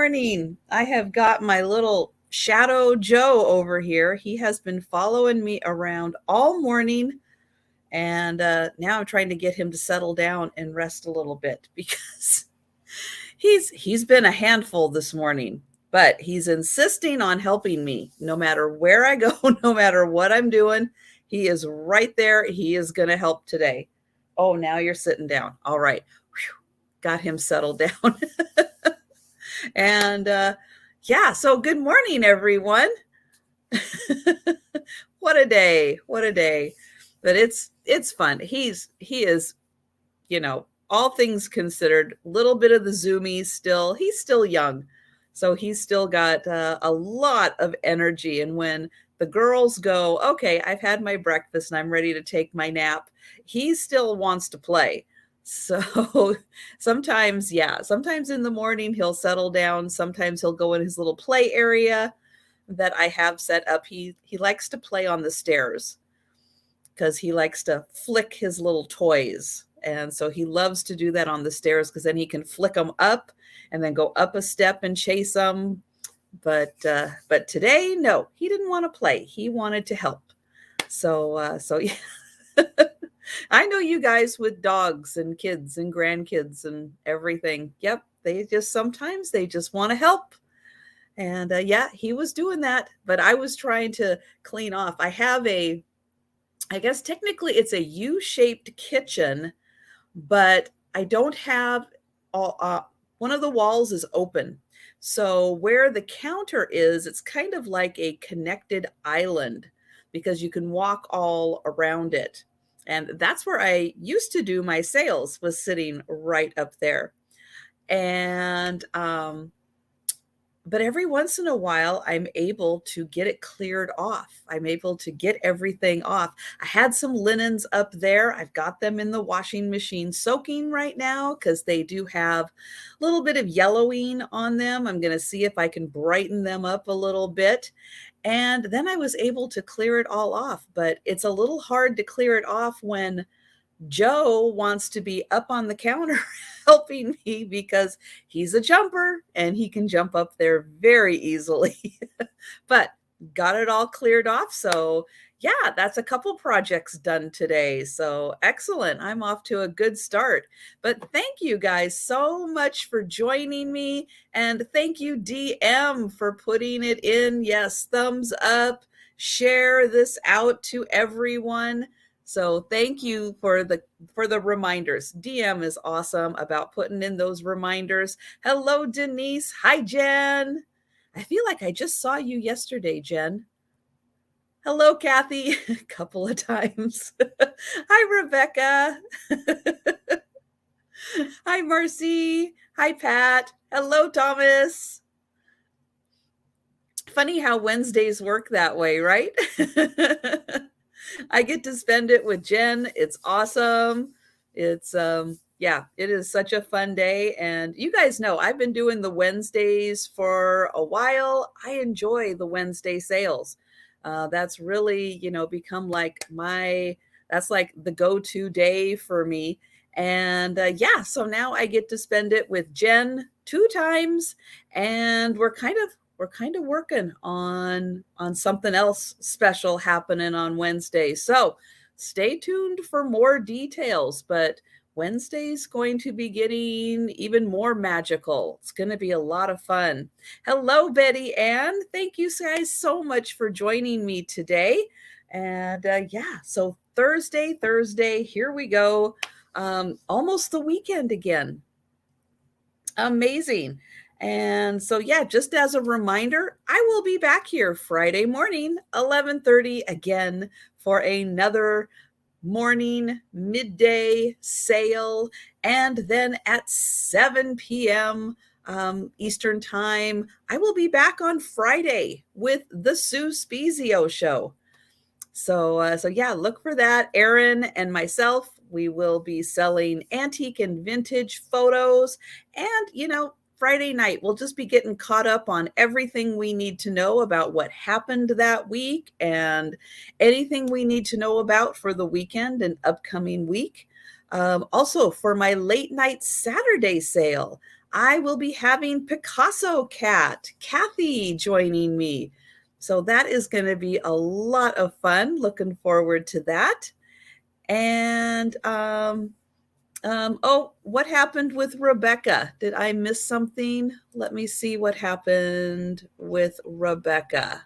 morning. I have got my little shadow Joe over here. He has been following me around all morning, and now I'm trying to get him to settle down and rest a little bit because he's been a handful this morning, but he's insisting on helping me no matter where I go, no matter what I'm doing. He is right there. He is going to help today. Oh, now you're sitting down. All right. Whew. Got him settled down. And yeah, so good morning, everyone. What a day. What a day. But it's fun. He is, all things considered, a little bit of the zoomies still. He's still young. So he's still got a lot of energy. And when the girls go, okay, I've had my breakfast and I'm ready to take my nap, he still wants to play. So sometimes in the morning he'll settle down. Sometimes he'll go in his little play area that I have set up. He likes to play on the stairs because he likes to flick his little toys. And so he loves to do that on the stairs because then he can flick them up and then go up a step and chase them. But today, no, he didn't want to play. He wanted to help. So yeah. I know you guys with dogs and kids and grandkids and everything. Yep, sometimes they just want to help. And yeah, he was doing that, but I was trying to clean off. I guess technically it's a U-shaped kitchen, but I don't have one of the walls is open. So where the counter is, it's kind of like a connected island because you can walk all around it. And that's where I used to do my sales, was sitting right up there. And but every once in a while, I'm able to get it cleared off. I'm able to get everything off. I had some linens up there. I've got them in the washing machine soaking right now because they do have a little bit of yellowing on them. I'm going to see if I can brighten them up a little bit. And then I was able to clear it all off. But it's a little hard to clear it off when Joe wants to be up on the counter helping me because he's a jumper and he can jump up there very easily. But got it all cleared off. So yeah, that's a couple projects done today. So excellent. I'm off to a good start. But thank you guys so much for joining me. And thank you, DM, for putting it in. Yes, thumbs up. Share this out to everyone. So thank you for the reminders. DM is awesome about putting in those reminders. Hello, Denise. Hi, Jen. I feel like I just saw you yesterday, Jen. Hello, Kathy. A couple of times. Hi, Rebecca. Hi, Marcy. Hi, Pat. Hello, Thomas. Funny how Wednesdays work that way, right? I get to spend it with Jen. It's awesome. It's yeah, it is such a fun day. And you guys know I've been doing the Wednesdays for a while. I enjoy the Wednesday sales. That's really, become like that's like the go-to day for me. And yeah, so now I get to spend it with Jen 2 times, and we're kind of working on something else special happening on Wednesday. So stay tuned for more details, but Wednesday's going to be getting even more magical. It's going to be a lot of fun. Hello, Betty Ann. Thank you guys so much for joining me today. And yeah, so Thursday, here we go. Almost the weekend again. Amazing. And so, yeah, just as a reminder, I will be back here Friday morning, 11:30 again for another morning midday sale. And then at 7 p.m. Eastern time, I will be back on Friday with the Sue Spezio show. So yeah, look for that. Erin and myself, we will be selling antique and vintage photos. And, Friday night, we'll just be getting caught up on everything we need to know about what happened that week and anything we need to know about for the weekend and upcoming week. Also, for my late night Saturday sale, I will be having Picasso Cat, Kathy, joining me. So that is going to be a lot of fun. Looking forward to that. And oh, what happened with Rebecca? Did I miss something? Let me see what happened with Rebecca.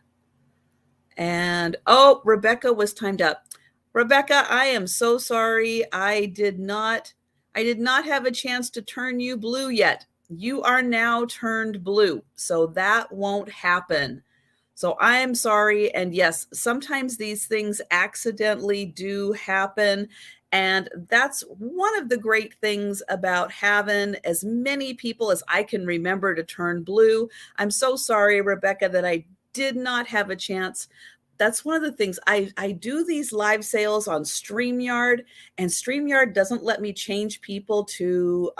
And oh, Rebecca was timed up. Rebecca, I am so sorry. I did not have a chance to turn you blue yet. You are now turned blue, so that won't happen. So I am sorry. And yes, sometimes these things accidentally do happen. And that's one of the great things about having as many people as I can remember to turn blue. I'm so sorry, Rebecca, that I did not have a chance. That's one of the things I do these live sales on StreamYard, and StreamYard doesn't let me change people to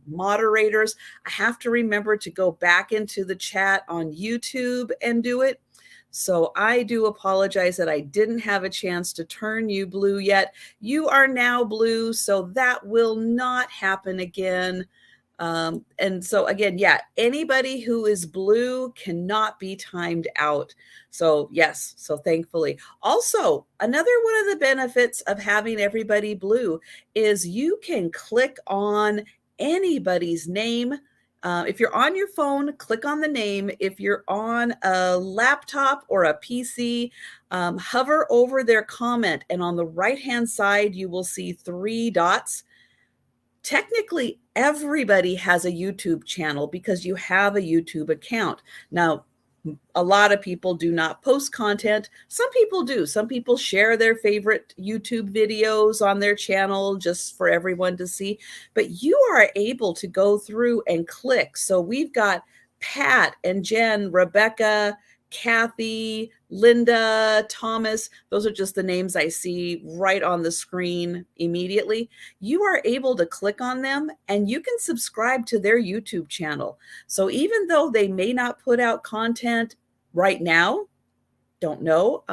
moderators. I have to remember to go back into the chat on YouTube and do it. So I do apologize that I didn't have a chance to turn you blue yet. You are now blue, so that will not happen again. And so again, yeah, anybody who is blue cannot be timed out. So yes, so thankfully. Also, another one of the benefits of having everybody blue is you can click on anybody's name. If you're on your phone, click on the name. If you're on a laptop or a PC, hover over their comment, and on the right-hand side, you will see 3 dots. Technically, everybody has a YouTube channel because you have a YouTube account. Now, a lot of people do not post content. Some people do. Some people share their favorite YouTube videos on their channel just for everyone to see. But you are able to go through and click. So we've got Pat and Jen, Rebecca, Kathy, Linda, Thomas. Those are just the names I see right on the screen immediately. You are able to click on them and you can subscribe to their YouTube channel. So even though they may not put out content right now, don't know,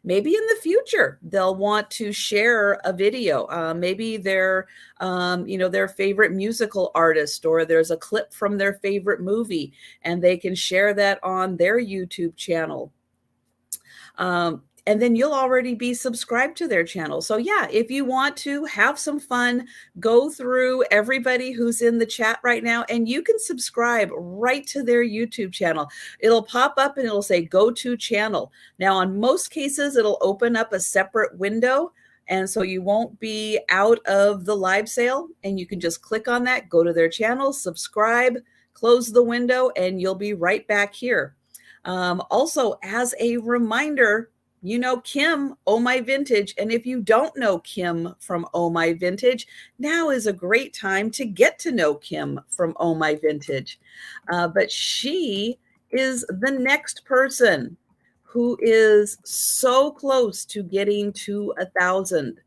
maybe in the future they'll want to share a video. Maybe their their favorite musical artist, or there's a clip from their favorite movie and they can share that on their YouTube channel. And then you'll already be subscribed to their channel. So yeah, if you want to have some fun, go through everybody who's in the chat right now, and you can subscribe right to their YouTube channel. It'll pop up and it'll say go to channel. Now, on most cases, it'll open up a separate window. And so you won't be out of the live sale, and you can just click on that, go to their channel, subscribe, close the window, and you'll be right back here. Also, as a reminder, you know Kim, Oh My Vintage. And if you don't know Kim from Oh My Vintage, now is a great time to get to know Kim from Oh My Vintage. But she is the next person who is so close to getting to 1,000.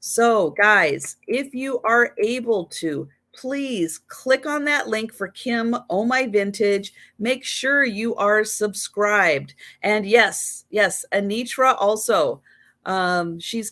So guys, if you are able to, please click on that link for Kim, Oh My Vintage. Make sure you are subscribed. And yes, Anitra also. She's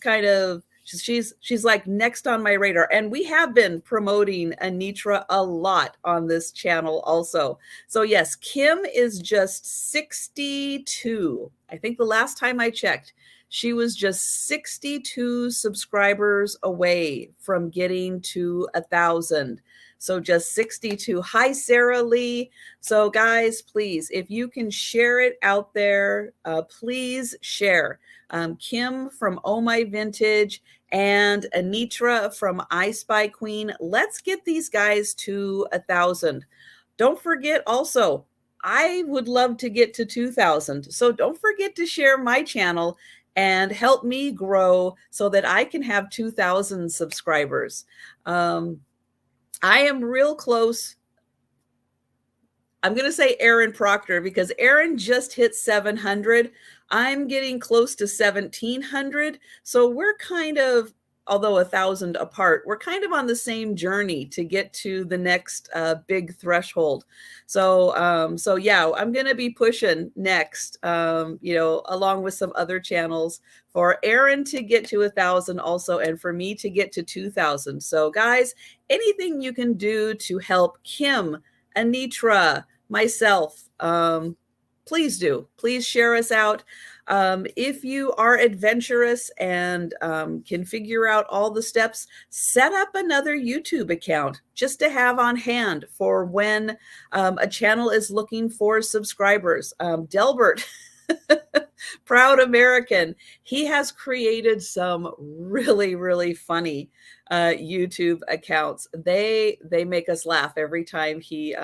like next on my radar. And we have been promoting Anitra a lot on this channel also. So yes, Kim is just 62. I think the last time I checked, she was just 62 subscribers away from getting to 1,000. So just 62. Hi, Sarah Lee. So guys, please, if you can share it out there, please share. Kim from Oh My Vintage and Anitra from I Spy Queen. Let's get these guys to 1,000. Don't forget also, I would love to get to 2,000. So don't forget to share my channel and help me grow so that I can have 2,000 subscribers. I am real close. I'm going to say Aaron Proctor because Aaron just hit 700. I'm getting close to 1,700. So we're kind of, although 1,000 apart, we're kind of on the same journey to get to the next big threshold. So, so yeah, I'm going to be pushing next, along with some other channels for Aaron to get to 1,000 also, and for me to get to 2,000. So guys, anything you can do to help Kim Anitra, myself. Please do. Please share us out. If you are adventurous and can figure out all the steps, set up another YouTube account just to have on hand for when a channel is looking for subscribers. Delbert, proud American, he has created some really, really funny YouTube accounts. They make us laugh every time he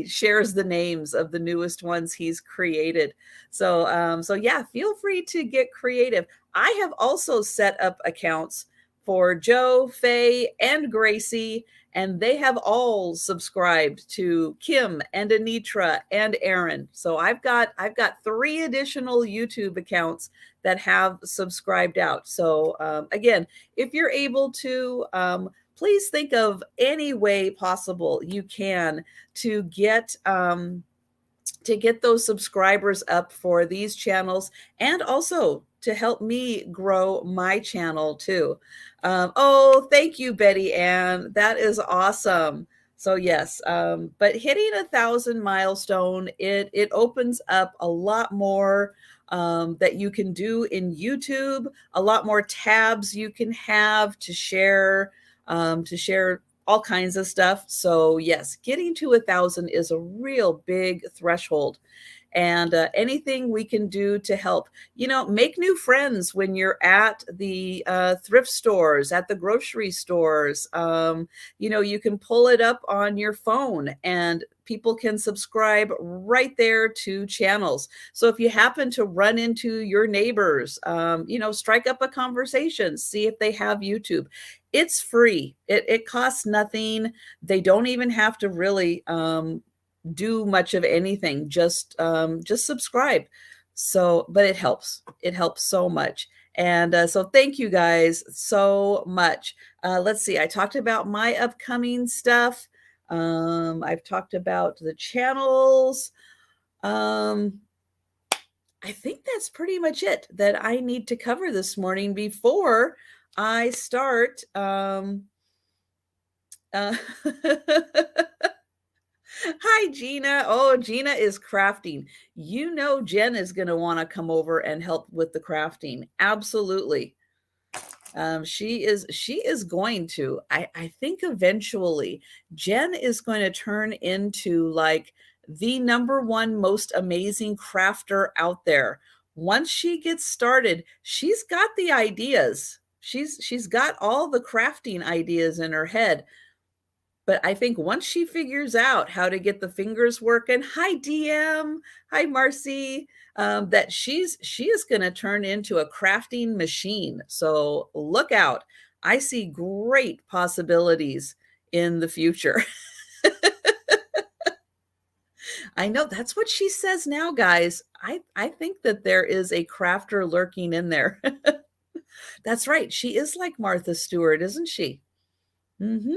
shares the names of the newest ones he's created. So yeah, feel free to get creative. I have also set up accounts for Joe, Faye, and Gracie, and they have all subscribed to Kim and Anitra and Aaron. So I've got 3 additional YouTube accounts that have subscribed out. So again, if you're able to, please think of any way possible you can to get those subscribers up for these channels, and also to help me grow my channel too. Oh, thank you, Betty Ann. That is awesome. So yes, but hitting 1,000 milestone, it opens up a lot more that you can do in YouTube, a lot more tabs you can have to share all kinds of stuff. So yes, getting to 1,000 is a real big threshold. And anything we can do to help, make new friends when you're at the thrift stores, at the grocery stores. You can pull it up on your phone and people can subscribe right there to channels. So if you happen to run into your neighbors, strike up a conversation, see if they have YouTube. It's free. It costs nothing. They don't even have to really do much of anything. Just subscribe. So, but it helps. It helps so much. And so thank you guys so much. Let's see. I talked about my upcoming stuff. I've talked about the channels. I think that's pretty much it that I need to cover this morning before I start. Hi, Gina. Oh, Gina is crafting. Jen is going to want to come over and help with the crafting. Absolutely. She is going to. I think eventually Jen is going to turn into like the #1 most amazing crafter out there. Once she gets started, she's got the ideas. She's got all the crafting ideas in her head. But I think once she figures out how to get the fingers working, hi DM, hi Marcy, that she is going to turn into a crafting machine. So look out. I see great possibilities in the future. I know that's what she says now, guys. I think that there is a crafter lurking in there. That's right. She is like Martha Stewart, isn't she? Mm-hmm.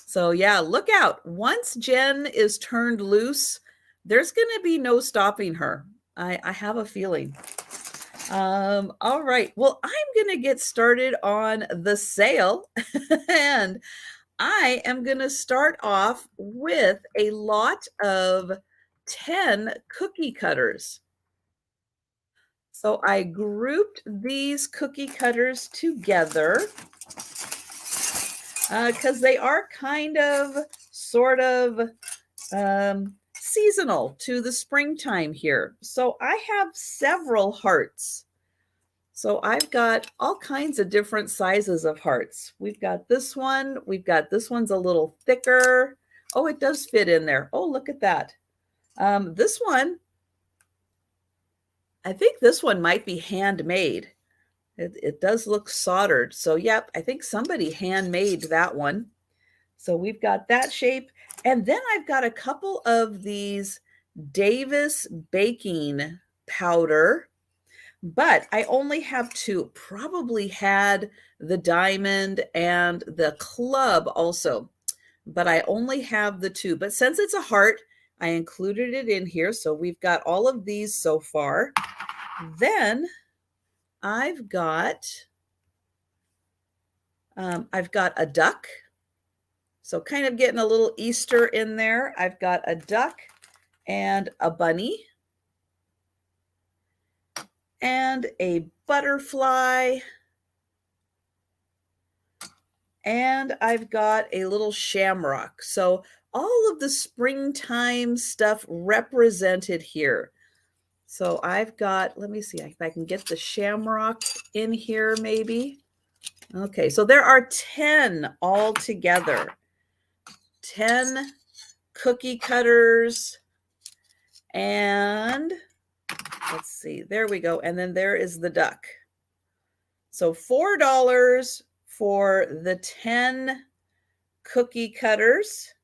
So yeah, look out. Once Jen is turned loose, there's going to be no stopping her. I have a feeling. All right. Well, I'm going to get started on the sale. And I am going to start off with a lot of 10 cookie cutters. So I grouped these cookie cutters together because they are kind of sort of seasonal to the springtime here. So I have several hearts. So I've got all kinds of different sizes of hearts. We've got this one. We've got this one's a little thicker. Oh, it does fit in there. Oh, look at that. This one, I think this one might be handmade. It does look soldered. So yep, I think somebody handmade that one. So we've got that shape. And then I've got a couple of these Davis baking powder, but I only have 2. Probably had the diamond and the club also, but I only have the 2. But since it's a heart, I included it in here. So we've got all of these so far. Then I've got a duck. So kind of getting a little Easter in there. I've got a duck and a bunny and a butterfly. And I've got a little shamrock. So all of the springtime stuff represented here. So I've got, let me see if I can get the shamrock in here maybe. Okay, so there are 10 all together. 10 cookie cutters. And let's see, there we go. And then there is the duck. So $4 for the 10 cookie cutters.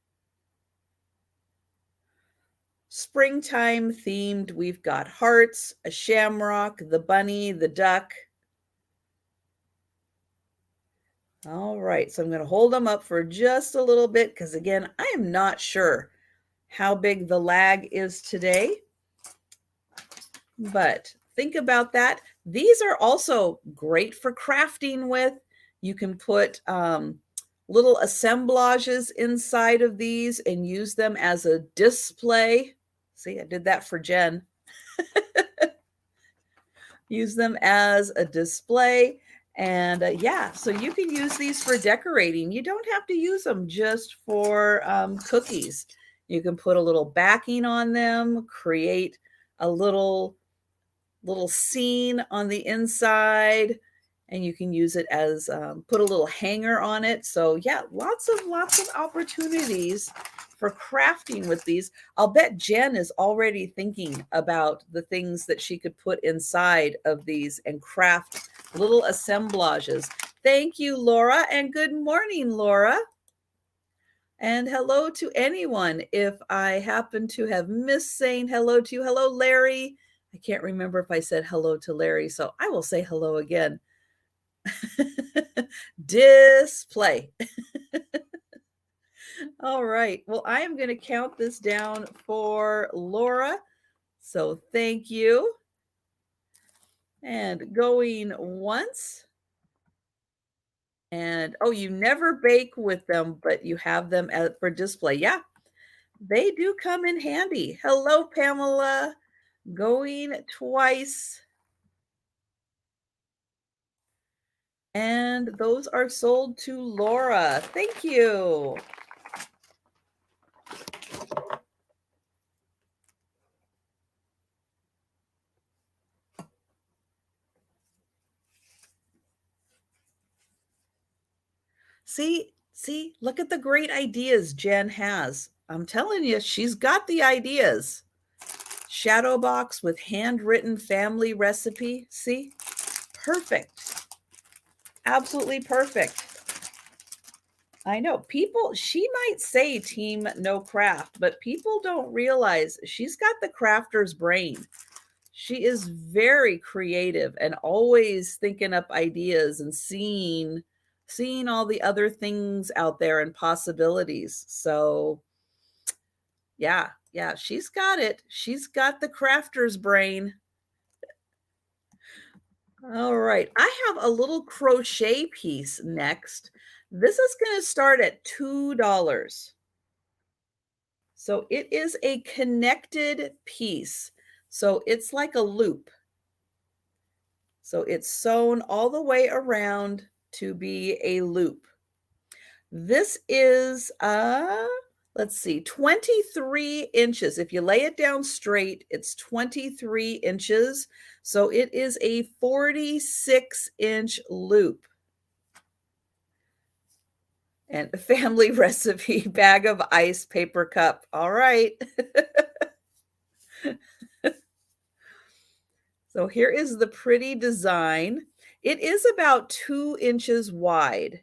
Springtime themed. We've got hearts, a shamrock, the bunny, the duck. All right, so I'm going to hold them up for just a little bit because, again, I am not sure how big the lag is today. But think about that. These are also great for crafting with. You can put little assemblages inside of these and use them as a display. See, I did that for Jen. Use them as a display. And yeah, so you can use these for decorating. You don't have to use them just for cookies. You can put a little backing on them, create a little scene on the inside, and you can use it as put a little hanger on it. So yeah, lots of opportunities for crafting with these. I'll bet Jen is already thinking about the things that she could put inside of these and craft little assemblages. Thank you, Laura, and good morning, Laura. And hello to anyone. If I happen to have missed saying hello to you, hello, Larry. I can't remember if I said hello to Larry, so I will say hello again. Display. All right. Well, I am going to count this down for Laura. So thank you. And going once. And oh, you never bake with them, but you have them for display. Yeah, they do come in handy. Hello, Pamela. Going twice. And those are sold to Laura. Thank you. See, look at the great ideas Jen has. I'm telling you, she's got the ideas. Shadow box with handwritten family recipe. See? Perfect. Absolutely perfect. I know people, she might say team no craft, but people don't realize she's got the crafter's brain. She is very creative and always thinking up ideas and seeing all the other things out there and possibilities. So yeah, she's got it. She's got the crafter's brain. All right, I have a little crochet piece next. This is going to start at $2. So it is a connected piece. So it's like a loop. So it's sewn all the way around to be a loop. This is, let's see, 23 inches. If you lay it down straight, it's 23 inches. So it is a 46-inch loop. And a family recipe, bag of ice, paper cup. All right. So here is the pretty design. It is about 2 inches wide.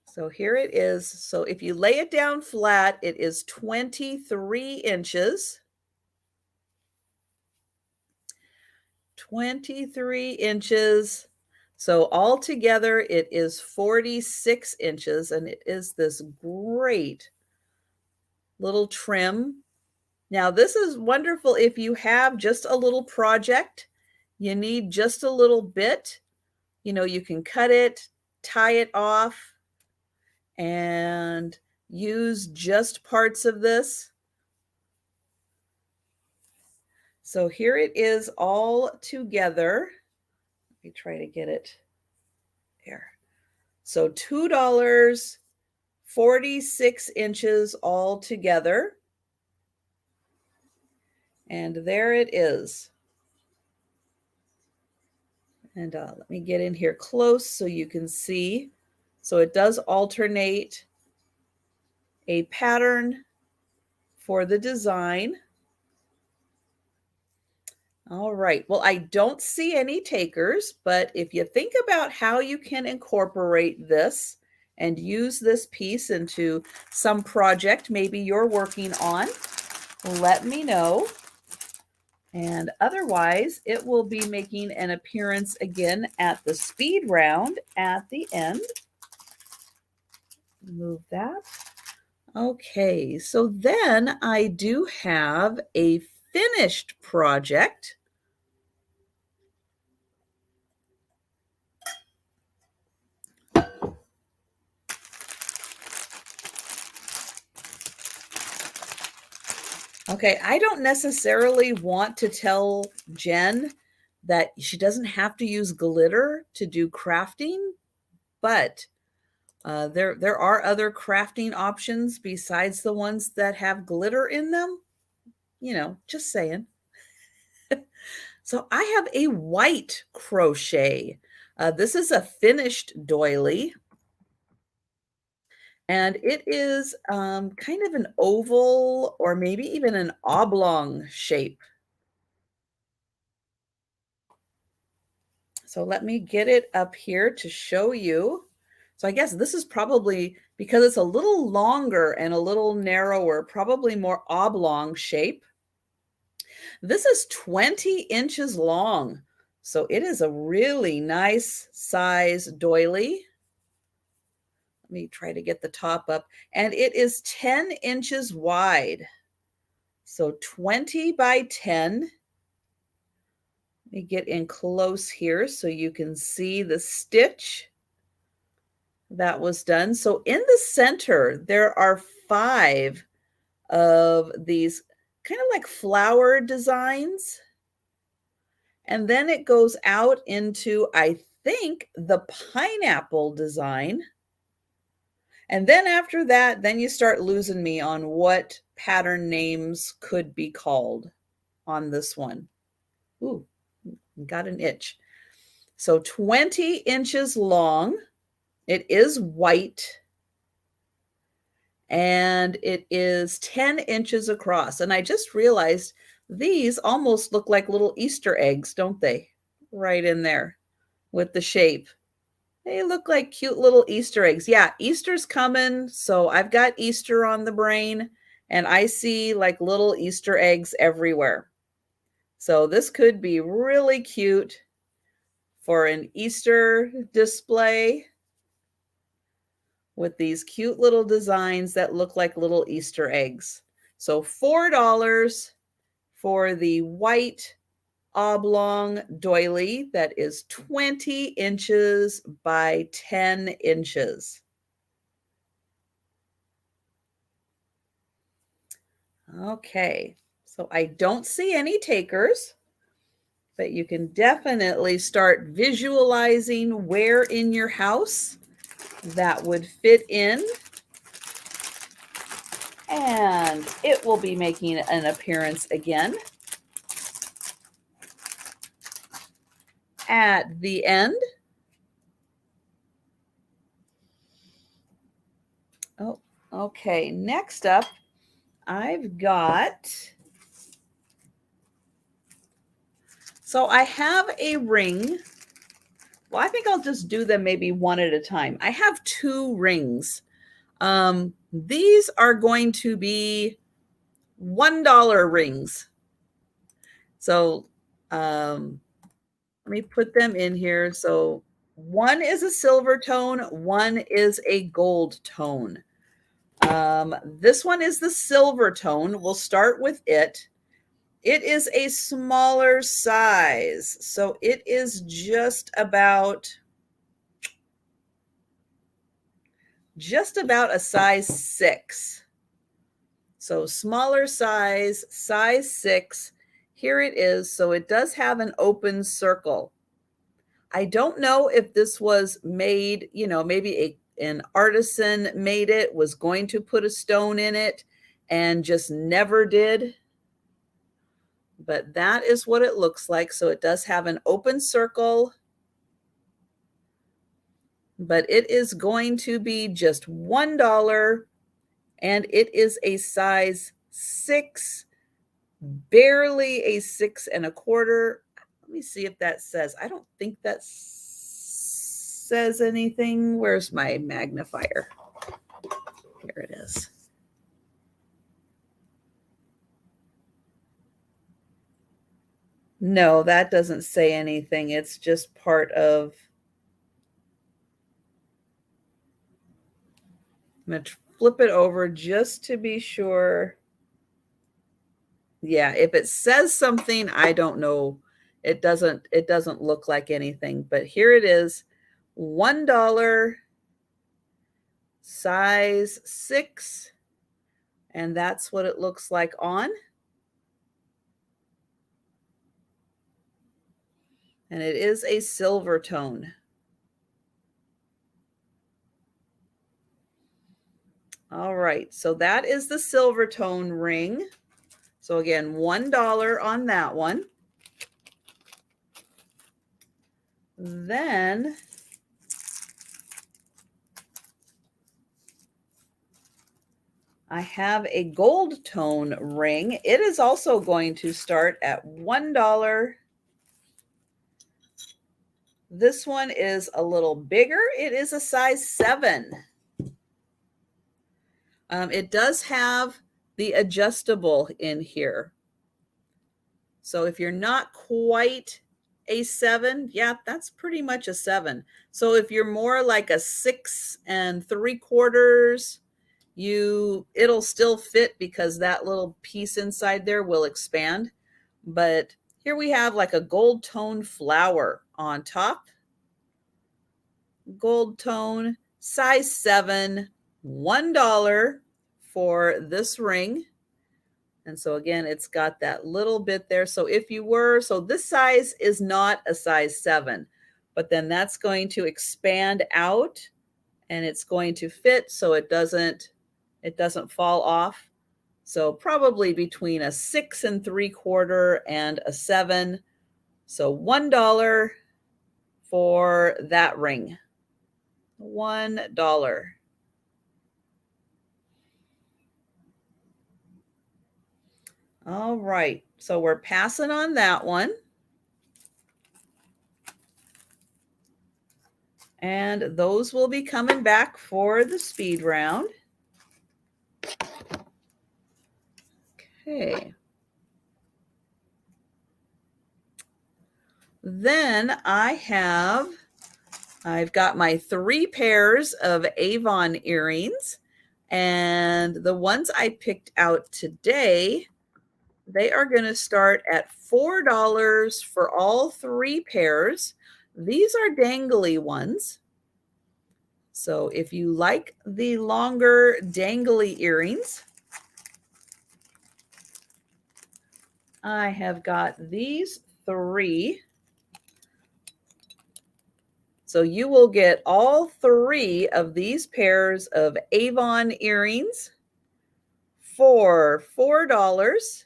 So here it is. So if you lay it down flat, it is 23 inches. 23 inches. So altogether, it is 46 inches, and it is this great little trim. Now, this is wonderful if you have just a little project. You need just a little bit. You know, you can cut it, tie it off, and use just parts of this. So here it is all together. Let me try to get it there. So $2, 46 inches all together. And there it is. And let me get in here close so you can see. So it does alternate a pattern for the design. All right. Well, I don't see any takers, but if you think about how you can incorporate this and use this piece into some project maybe you're working on, let me know. And otherwise, it will be making an appearance again at the speed round at the end. Move that. Okay, so then I do have a finished project. Okay, I don't necessarily want to tell Jen that she doesn't have to use glitter to do crafting, but there are other crafting options besides the ones that have glitter in them. You know, just saying. So I have a white crochet. This is a finished doily. And it is kind of an oval or maybe even an oblong shape. So let me get it up here to show you. So I guess this is probably, because it's a little longer and a little narrower, probably more oblong shape. This is 20 inches long. So it is a really nice size doily. Let me try to get the top up. And it is 10 inches wide. So 20 by 10. Let me get in close here so you can see the stitch that was done. So in the center, there are 5 of these kind of like flower designs. And then it goes out into, I think, the pineapple design. And then after that, then you start losing me on what pattern names could be called on this one. Ooh, got an itch. So 20 inches long. It is white. And it is 10 inches across. And I just realized these almost look like little Easter eggs, don't they? Right in there with the shape. They look like cute little Easter eggs. Yeah, Easter's coming, so I've got Easter on the brain, and I see like little Easter eggs everywhere. So this could be really cute for an Easter display with these cute little designs that look like little Easter eggs. So $4 for the white oblong doily that is 20 inches by 10 inches. Okay, so I don't see any takers, but you can definitely start visualizing where in your house that would fit in. And it will be making an appearance again at the end. Oh, okay. Next up, I've got, so I have a ring. Well, I think I'll just do them maybe one at a time. I have 2 rings. These are going to be $1 rings. So let me put them in here. So one is a silver tone, one is a gold tone. This one is the silver tone. We'll start with it. It is a smaller size. So it is just about just about a size 6. So smaller size, size 6. Here it is. So it does have an open circle. I don't know if this was made, maybe an artisan made it, was going to put a stone in it and just never did. But that is what it looks like. So it does have an open circle, but it is going to be just $1, and it is a size 6, barely a 6.25. Let me see if that says, I don't think that says anything. Where's my magnifier? Here it is. No, that doesn't say anything. It's just part of, I'm going to flip it over just to be sure. Yeah, if it says something, I don't know. It doesn't look like anything, but here it is. $1, size 6, and that's what it looks like on. And it is a silver tone. All right, so that is the silver tone ring. So again, $1 on that one. Then I have a gold tone ring. It is also going to start at $1. This one is a little bigger. It is a size 7. It does have the adjustable in here. So if you're not quite a 7, yeah, that's pretty much a 7. So if you're more like a 6.75, it'll still fit because that little piece inside there will expand. But here we have like a gold tone flower on top. Gold tone, size 7, $1 for this ring. And so again, it's got that little bit there. So so this size is not a size 7, but then that's going to expand out and it's going to fit so it doesn't fall off. So probably between a 6.75 and a 7. So $1 for that ring. $1. All right, so we're passing on that one. And those will be coming back for the speed round. Okay. Then I've got my 3 pairs of Avon earrings, and the ones I picked out today, they are going to start at $4 for all 3 pairs. These are dangly ones. So if you like the longer dangly earrings, I have got these 3. So you will get all 3 of these pairs of Avon earrings for $4.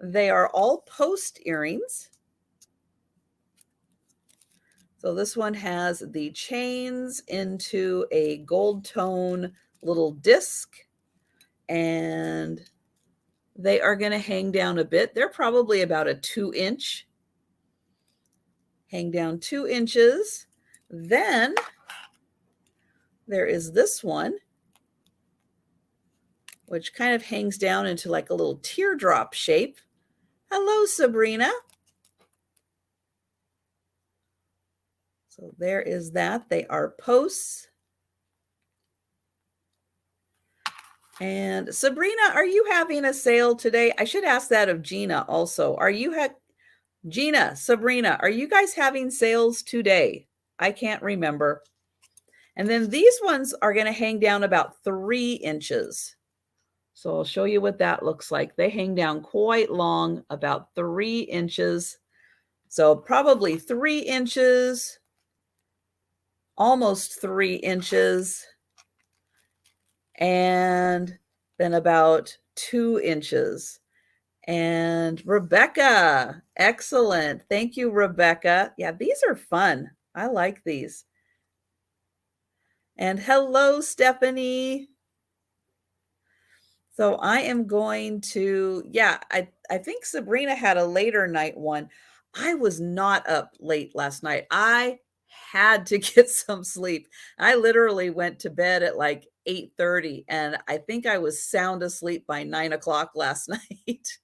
They are all post earrings. So this one has the chains into a gold tone little disc, and they are going to hang down a bit. They're probably about a 2-inch. Hang down 2 inches. Then there is this one, which kind of hangs down into like a little teardrop shape. Hello, Sabrina. So there is that. They are posts. And Sabrina, are you having a sale today? I should ask that of Gina also. Gina, Sabrina, are you guys having sales today? I can't remember. And then these ones are going to hang down about 3 inches. So I'll show you what that looks like. They hang down quite long, about 3 inches. So probably 3 inches, almost 3 inches, and then about 2 inches. And Rebecca, excellent. Thank you, Rebecca. Yeah, these are fun. I like these. And hello, Stephanie. So I am going to, yeah, I think Sabrina had a later night one. I was not up late last night. I had to get some sleep. I literally went to bed at like 8:30, and I think I was sound asleep by 9 o'clock last night.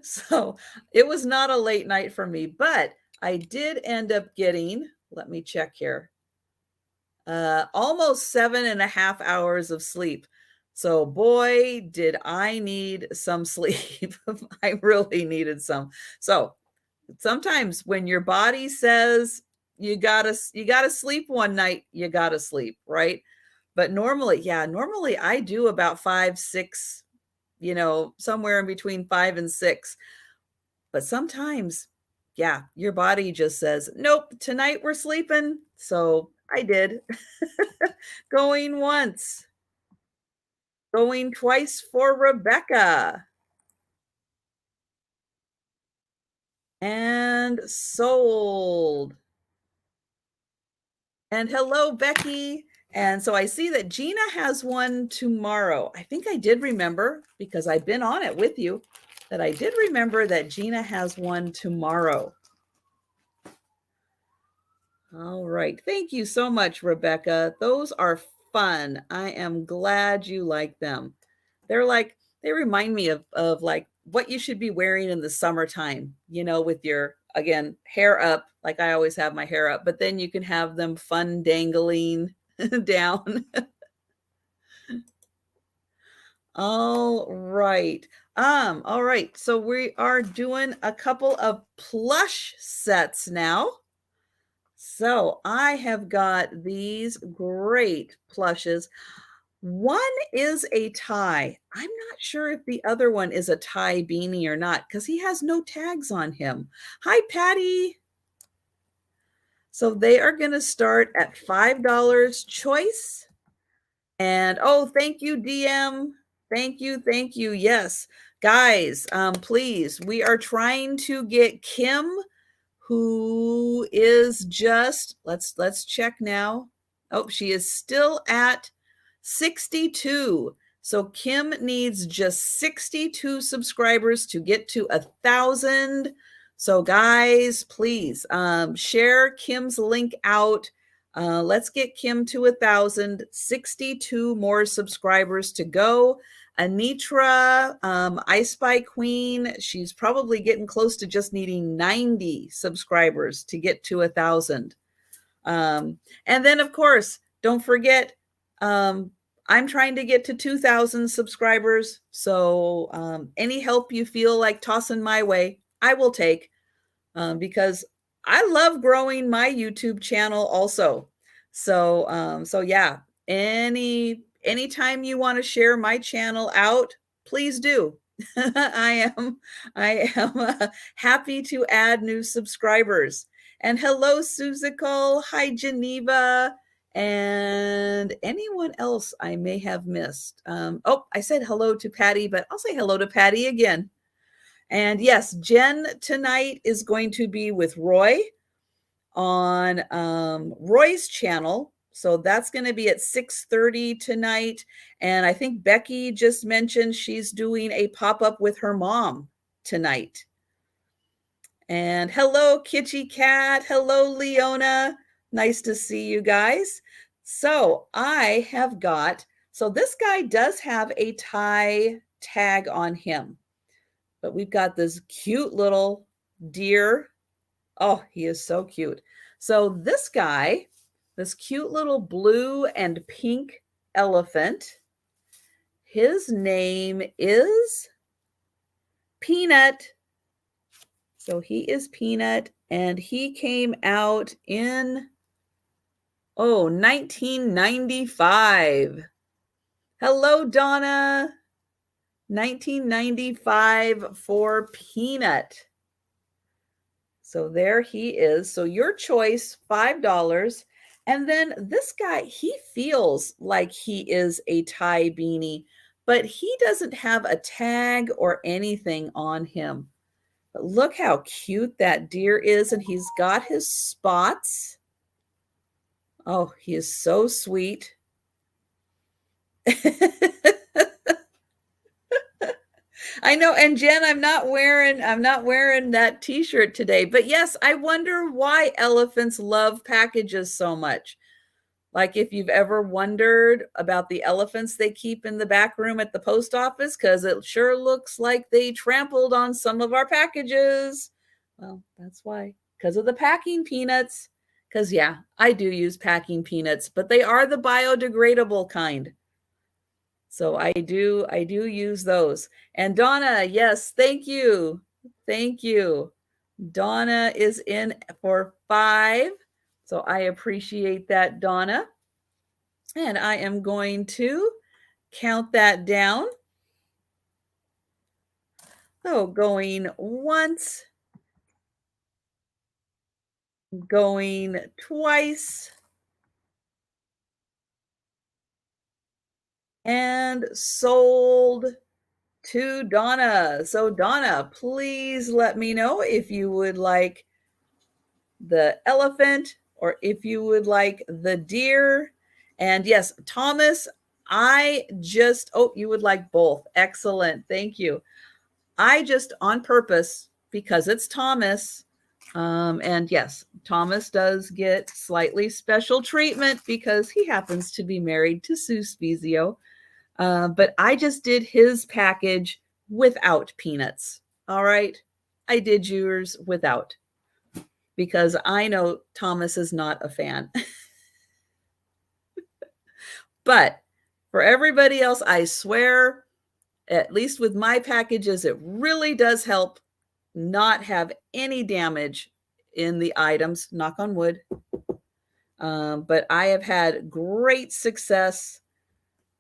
So it was not a late night for me, but I did end up getting, let me check here, almost 7.5 hours of sleep. So boy, did I need some sleep. I really needed some. So sometimes when your body says you gotta sleep one night, you gotta sleep, right? But normally, yeah, normally I do about 5, 6, somewhere in between 5 and 6. But sometimes, yeah, your body just says, nope, tonight we're sleeping. So I did. Going once, going twice for Rebecca, and sold. And hello, Becky. And so I see that Gina has one tomorrow. I think I did remember, because I've been on it with you, that I did remember that Gina has one tomorrow. All right. Thank you so much, Rebecca. Those are fun. I am glad you like them. They remind me of like what you should be wearing in the summertime, with your, again, hair up, like I always have my hair up, but then you can have them fun dangling down. All right. All right. So we are doing a couple of plush sets now. So I have got these great plushes. One is a tie. I'm not sure if the other one is a tie beanie or not, because he has no tags on him. Hi, Patty. So they are going to start at $5 choice. And oh, thank you, DM. Thank you. Thank you. Yes. Guys, please, we are trying to get Kim, who is just, let's check now. Oh, she is still at 62. So Kim needs just 62 subscribers to get to 1,000. So guys, please share Kim's link out. Let's get Kim to 1,000. 62 more subscribers to go. Anitra, I Spy Queen, she's probably getting close to just needing 90 subscribers to get to 1,000. And then, of course, don't forget, I'm trying to get to 2,000 subscribers. So any help you feel like tossing my way, I will take, because I love growing my YouTube channel also. So yeah, anytime you want to share my channel out, please do. I am happy to add new subscribers. And hello, Susical. Hi, Geneva. And anyone else I may have missed. Oh, I said hello to Patty, but I'll say hello to Patty again. And yes, Jen tonight is going to be with Roy on Roy's channel. So that's going to be at 6:30 tonight. And I think Becky just mentioned she's doing a pop-up with her mom tonight. And hello, Kitty Cat. Hello, Leona. Nice to see you guys. So I have got, so this guy does have a tie tag on him, but we've got this cute little deer. Oh, he is so cute. So this guy, this cute little blue and pink elephant, his name is Peanut. So he is Peanut, and he came out in Oh, 1995. Hello, Donna. 1995 for Peanut. So there he is. So your choice, $5. And then this guy, he feels like he is a tie beanie, but he doesn't have a tag or anything on him. But look how cute that deer is, and he's got his spots. Oh, he is so sweet. I know, and Jen, I'm not wearing that t-shirt today. But yes, I wonder why elephants love packages so much. Like if you've ever wondered about the elephants they keep in the back room at the post office, because it sure looks like they trampled on some of our packages. Well, that's why. Because of the packing peanuts. Because yeah, I do use packing peanuts, but they are the biodegradable kind. So I do use those. And Donna, yes, thank you. Thank you. Donna is in for 5. So I appreciate that, Donna. And I am going to count that down. So going once, going twice, and sold to Donna. So Donna, please let me know if you would like the elephant or if you would like the deer. And yes, Thomas, you would like both. Excellent. Thank you. I just on purpose, because it's Thomas, and yes, Thomas does get slightly special treatment because he happens to be married to Sue Spezio. But I just did his package without peanuts. All right. I did yours without because I know Thomas is not a fan. But for everybody else, I swear, at least with my packages, it really does help not have any damage in the items, knock on wood. But I have had great success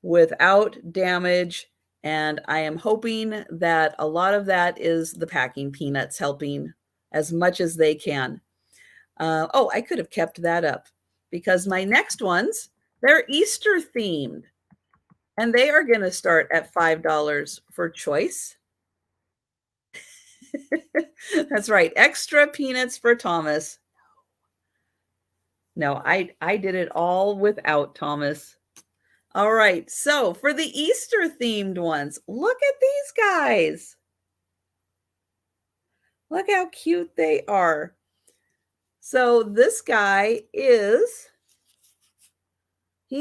without damage. And I am hoping that a lot of that is the packing peanuts helping as much as they can. I could have kept that up because my next ones, they're Easter themed. And they are going to start at $5 for choice. That's right. Extra peanuts for Thomas. No, I did it all without Thomas. All right. So for the Easter themed ones, look at these guys. Look how cute they are. So this guy he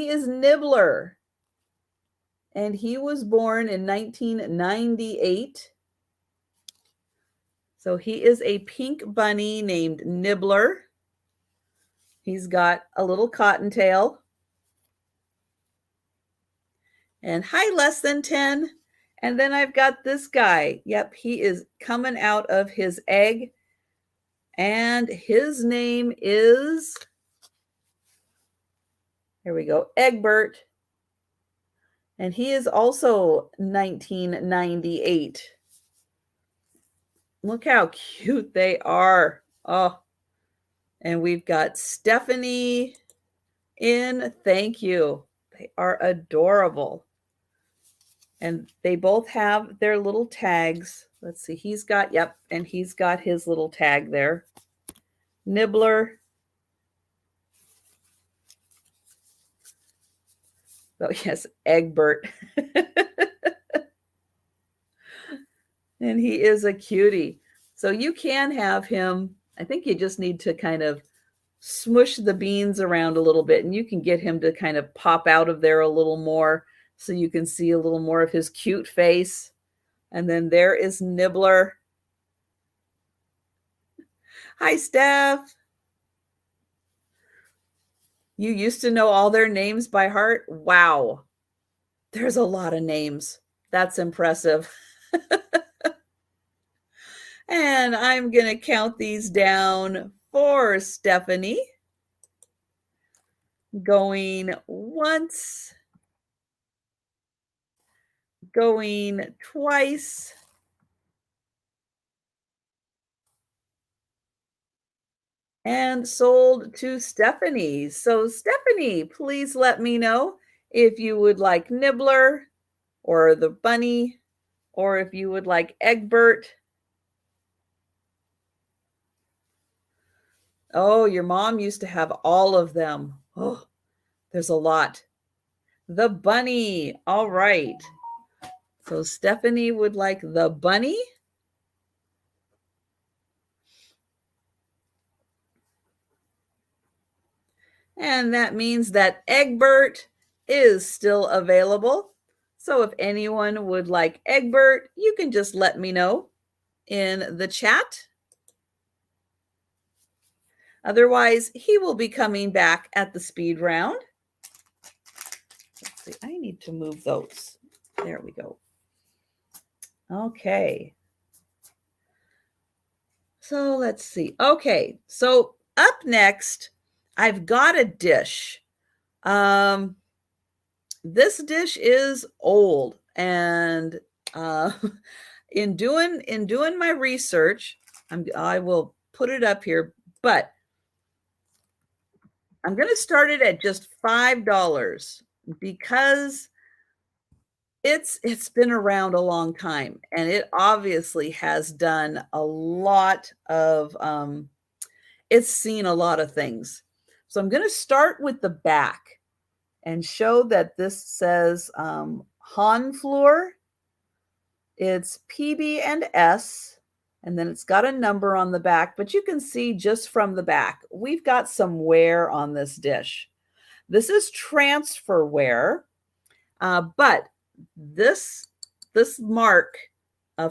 is Nibbler. And he was born in 1998. So he is a pink bunny named Nibbler. He's got a little cottontail. And hi, less than 10. And then I've got this guy. Yep, he is coming out of his egg. And his name is, here we go, Egbert. And he is also 1998. Look how cute they are. Oh, and we've got Stephanie in. Thank you. They are adorable. And they both have their little tags. Let's see. And he's got his little tag there. Nibbler. Oh, yes, Egbert. And he is a cutie. So you can have him. I think you just need to kind of smush the beans around a little bit, and you can get him to kind of pop out of there a little more so you can see a little more of his cute face. And then there is Nibbler. Hi, Steph. You used to know all their names by heart? Wow. There's a lot of names. That's impressive. And I'm going to count these down for Stephanie. Going once, going twice, and sold to Stephanie. So, Stephanie, please let me know if you would like Nibbler or the bunny, or if you would like Egbert. Oh, your mom used to have all of them. Oh, there's a lot. The bunny. All right. So Stephanie would like the bunny. And that means that Egbert is still available. So if anyone would like Egbert, you can just let me know in the chat. Otherwise, he will be coming back at the speed round. Let's see, I need to move those. There we go. Okay. So let's see. Okay, so up next, I've got a dish. This dish is old, and in doing my research, I will put it up here, but I'm going to start it at just $5 because it's been around a long time, and it obviously has done a lot of it's seen a lot of things. So I'm going to start with the back and show that this says Hanfleur. It's PB and S, and then it's got a number on the back, but you can see just from the back, we've got some wear on this dish. This is transfer wear, but this mark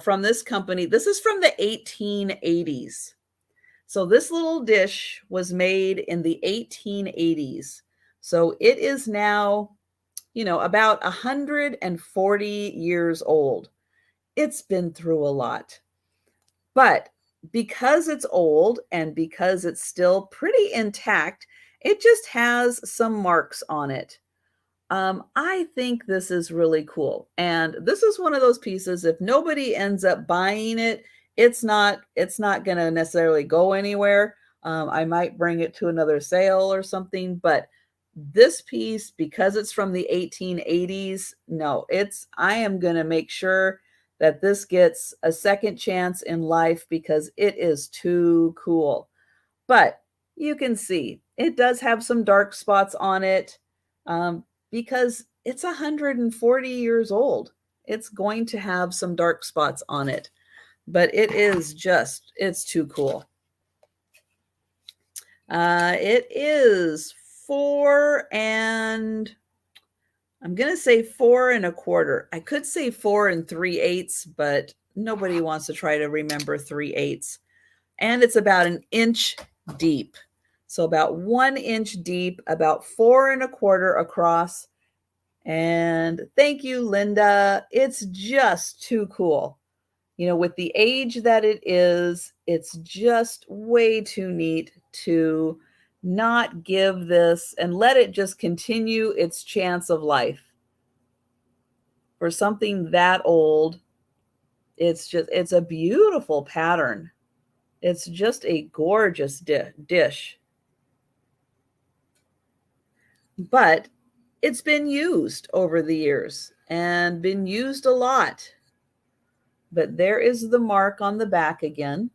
from this company, this is from the 1880s. So this little dish was made in the 1880s. So it is now, about 140 years old. It's been through a lot. But because it's old and because it's still pretty intact, it just has some marks on it. I think this is really cool. And this is one of those pieces, if nobody ends up buying it, it's not going to necessarily go anywhere. I might bring it to another sale or something, but this piece, because it's from the 1880s, no, I am going to make sure that this gets a second chance in life because it is too cool. But you can see it does have some dark spots on it. Because it's 140 years old. It's going to have some dark spots on it, but it's too cool. It is I'm going to say 4 1/4. I could say 4 3/8, but nobody wants to try to remember 3/8. And it's about an inch deep. So about 1 inch deep, about 4 1/4 across. And thank you, Linda. It's just too cool. With the age that it is, it's just way too neat to not give this and let it just continue its chance of life. For something that old, it's a beautiful pattern. It's just a gorgeous dish. But it's been used over the years and been used a lot. But there is the mark on the back again.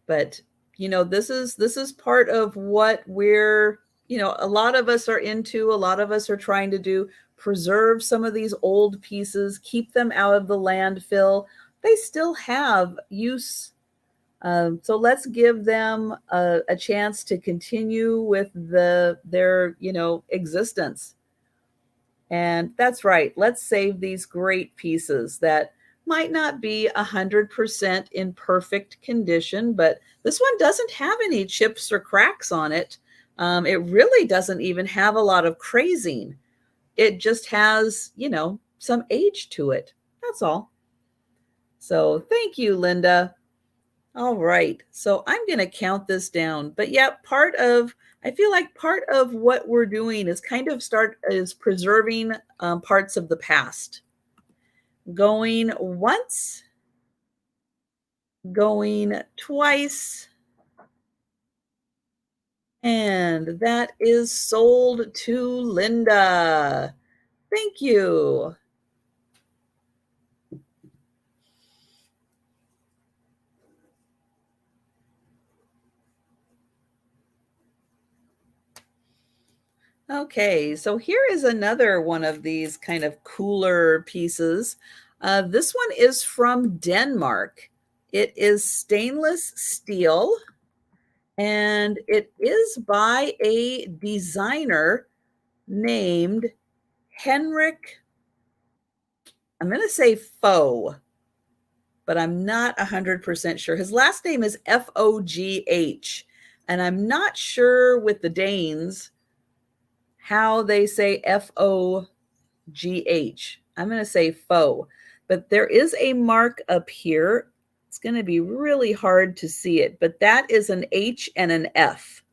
But this is part of what we're, a lot of us are into, a lot of us are trying to do, preserve some of these old pieces, keep them out of the landfill. They still have use. So let's give them a chance to continue with their existence. And that's right. Let's save these great pieces that might not be 100% in perfect condition, but this one doesn't have any chips or cracks on it. It really doesn't even have a lot of crazing. It just has, some age to it. That's all. So thank you, Linda. All right, so I'm going to count this down. But yeah, I feel like part of what we're doing is preserving parts of the past. Going once, going twice, and that is sold to Linda. Thank you. Okay, so here is another one of these kind of cooler pieces. This one is from Denmark. It is stainless steel, and it is by a designer named Henrik. I'm going to say Foe, but I'm not 100% sure. His last name is Fogh, and I'm not sure with the Danes how they say Fogh. I'm going to say Foe, but there is a mark up here. It's going to be really hard to see it, but that is an H and an F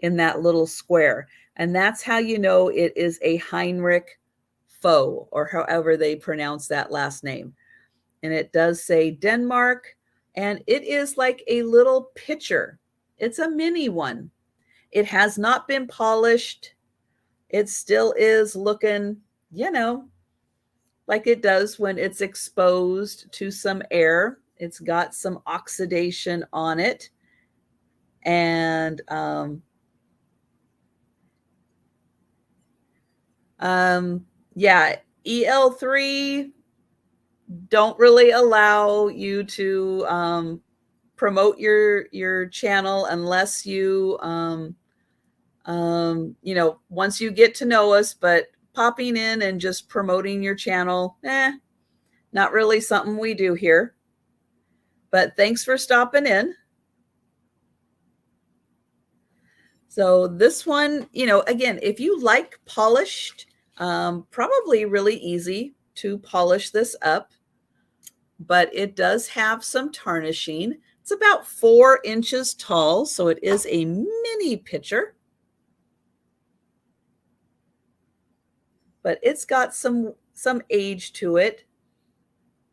in that little square. And that's how you know it is a Heinrich Foe, or however they pronounce that last name. And it does say Denmark, and it is like a little pitcher. It's a mini one. It has not been polished. It still is looking, like it does when it's exposed to some air. It's got some oxidation on it. And yeah, EL3 don't really allow you to promote your channel unless you once you get to know us. But popping in and just promoting your channel, not really something we do here. But thanks for stopping in. So this one, again, if you like polished, probably really easy to polish this up, but it does have some tarnishing. It's about 4 inches tall, so it is a mini pitcher. But it's got some age to it.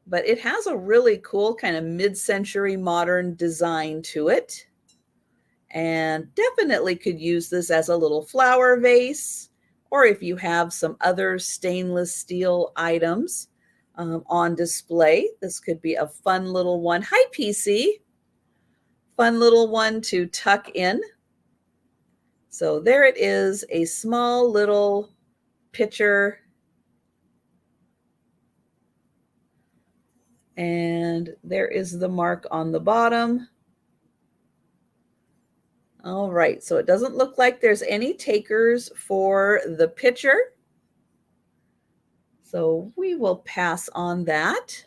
But it has a really cool kind of mid-century modern design to it. And definitely could use this as a little flower vase, or if you have some other stainless steel items on display, this could be a fun little one. Hi, PC. Fun little one to tuck in. So there it is, a small little pitcher. And there is the mark on the bottom. All right, so it doesn't look like there's any takers for the pitcher. So we will pass on that.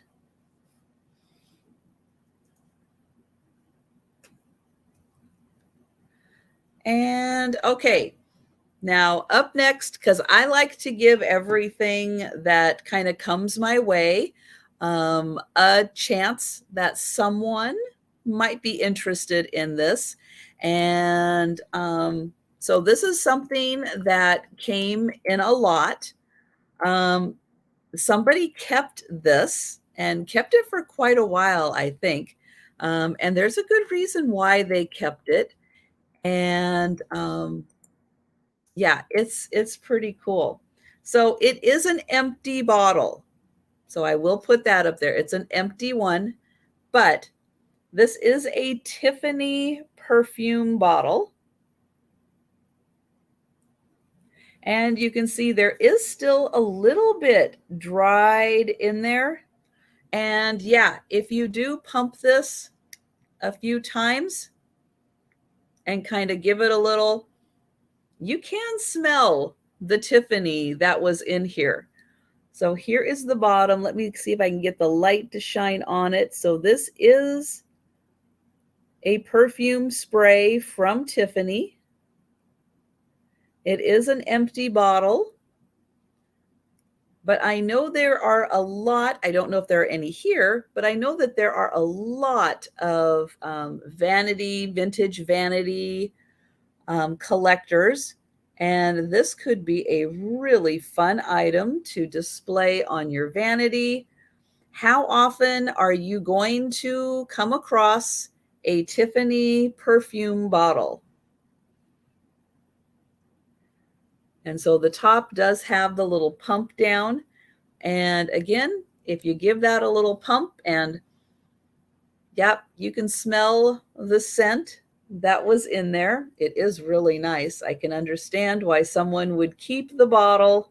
And okay, now up next, because I like to give everything that kind of comes my way a chance that someone might be interested in this. And so this is something that came in a lot. Somebody kept this and kept it for quite a while, I think. And there's a good reason why they kept it. And yeah, it's pretty cool. So it is an empty bottle. So I will put that up there. It's an empty one, but this is a Tiffany perfume bottle. And you can see there is still a little bit dried in there. And yeah, if you do pump this a few times and kind of give it a little, you can smell the Tiffany that was in here. So here is the bottom. Let me see if I can get the light to shine on it. So this is a perfume spray from Tiffany. It is an empty bottle, But I know there are a lot, I don't know if there are any here, but I know that there are a lot of vintage vanity collectors. And this could be a really fun item to display on your vanity. How often are you going to come across a Tiffany perfume bottle? And so the top does have the little pump down. And again, if you give that a little pump and yep, you can smell the scent that was in there. It is really nice. I can understand why someone would keep the bottle.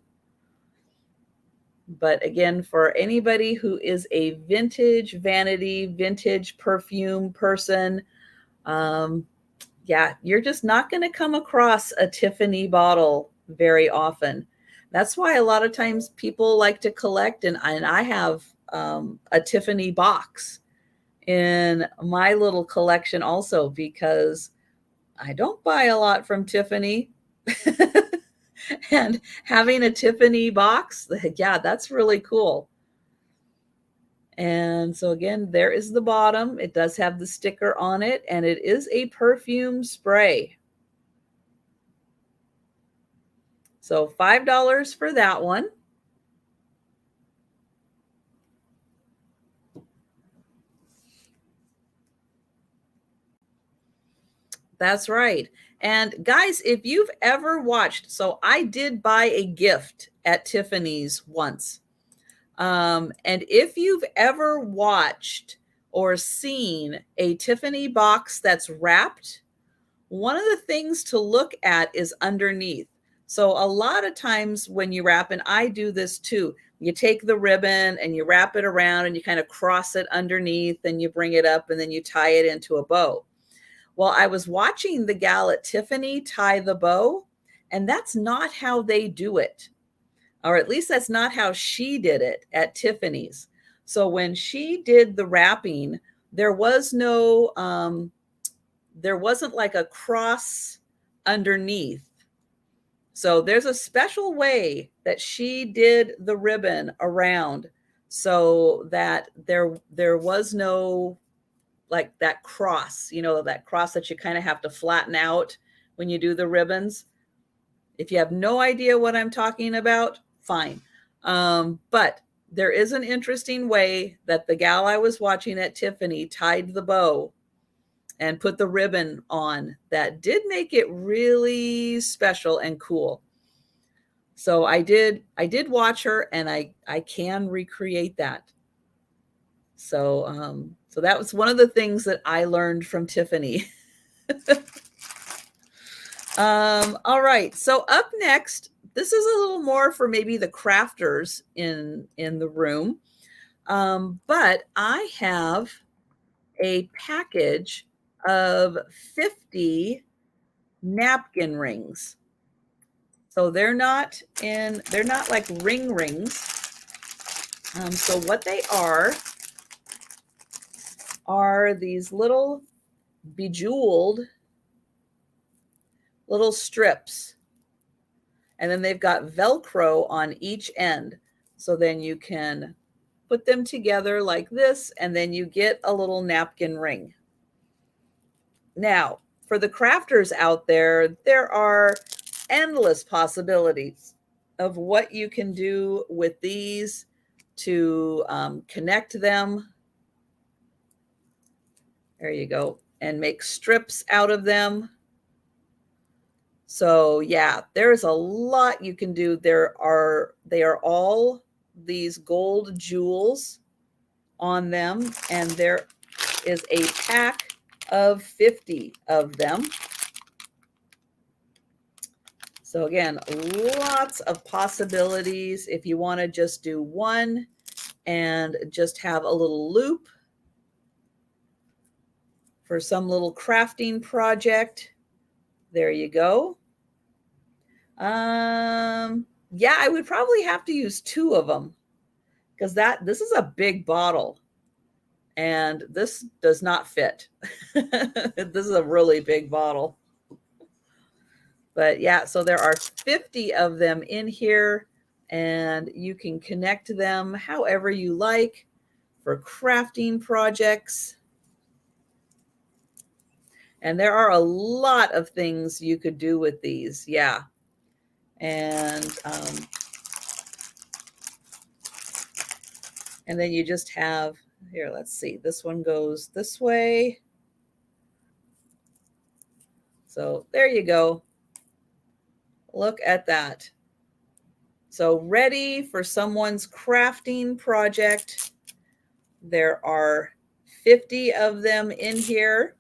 But again, for anybody who is a vintage vanity, vintage perfume person, yeah, you're just not going to come across a Tiffany bottle very often. That's why a lot of times people like to collect, and I have a Tiffany box in my little collection also, because I don't buy a lot from Tiffany. And having a Tiffany box, yeah, that's really cool. And so again, there is the bottom. It does have the sticker on it, and it is a perfume spray. So $5 for that one. That's right. And guys, if you've ever watched, so I did buy a gift at Tiffany's once. And if you've ever watched or seen a Tiffany box that's wrapped, one of the things to look at is underneath. So a lot of times when you wrap, and I do this too, you take the ribbon and you wrap it around and you kind of cross it underneath and you bring it up and then you tie it into a bow. Well, I was watching the gal at Tiffany tie the bow, and that's not how they do it. Or at least that's not how she did it at Tiffany's. So when she did the wrapping, there wasn't like a cross underneath. So there's a special way that she did the ribbon around so that there was no like that cross, that cross that you kind of have to flatten out when you do the ribbons. If you have no idea what I'm talking about, fine. But there is an interesting way that the gal I was watching at Tiffany tied the bow and put the ribbon on that did make it really special and cool. So I did watch her, and I can recreate that. So so that was one of the things that I learned from Tiffany. All right. So up next, this is a little more for maybe the crafters in the room. But I have a package of 50 napkin rings. So they're not like ring rings. So what they are these little bejeweled little strips. And then they've got Velcro on each end. So then you can put them together like this, and then you get a little napkin ring. Now, for the crafters out there, there are endless possibilities of what you can do with these to connect them. There you go. And make strips out of them. So yeah, there's a lot you can do. They are all these gold jewels on them, and there is a pack of 50 of them. So again, lots of possibilities if you want to just do one and just have a little loop for some little crafting project. There you go. Yeah, I would probably have to use 2 of them because this is a big bottle and this does not fit. This is a really big bottle. But yeah, so there are 50 of them in here. and you can connect them however you like for crafting projects. And there are a lot of things you could do with these. Yeah. And then you just have, here, let's see, this one goes this way. So there you go. Look at that. So ready for someone's crafting project. There are 50 of them in here.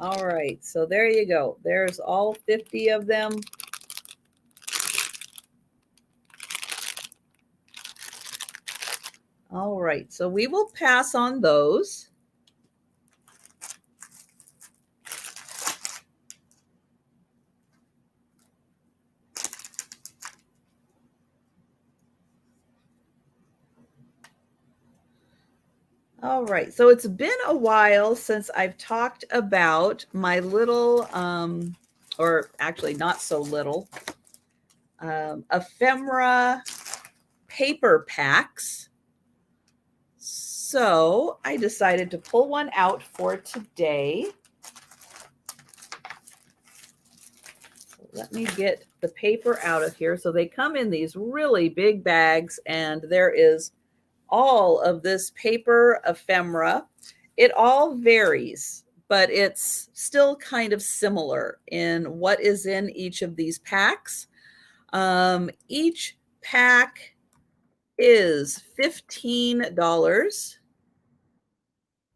All right, so there you go. There's all 50 of them. All right, so we will pass on those. All right, so it's been a while since I've talked about my little, or actually not so little, ephemera paper packs. So I decided to pull one out for today. Let me get the paper out of here. So they come in these really big bags, and there is all of this paper ephemera. It all varies, but it's still kind of similar in what is in each of these packs. Each pack is $15,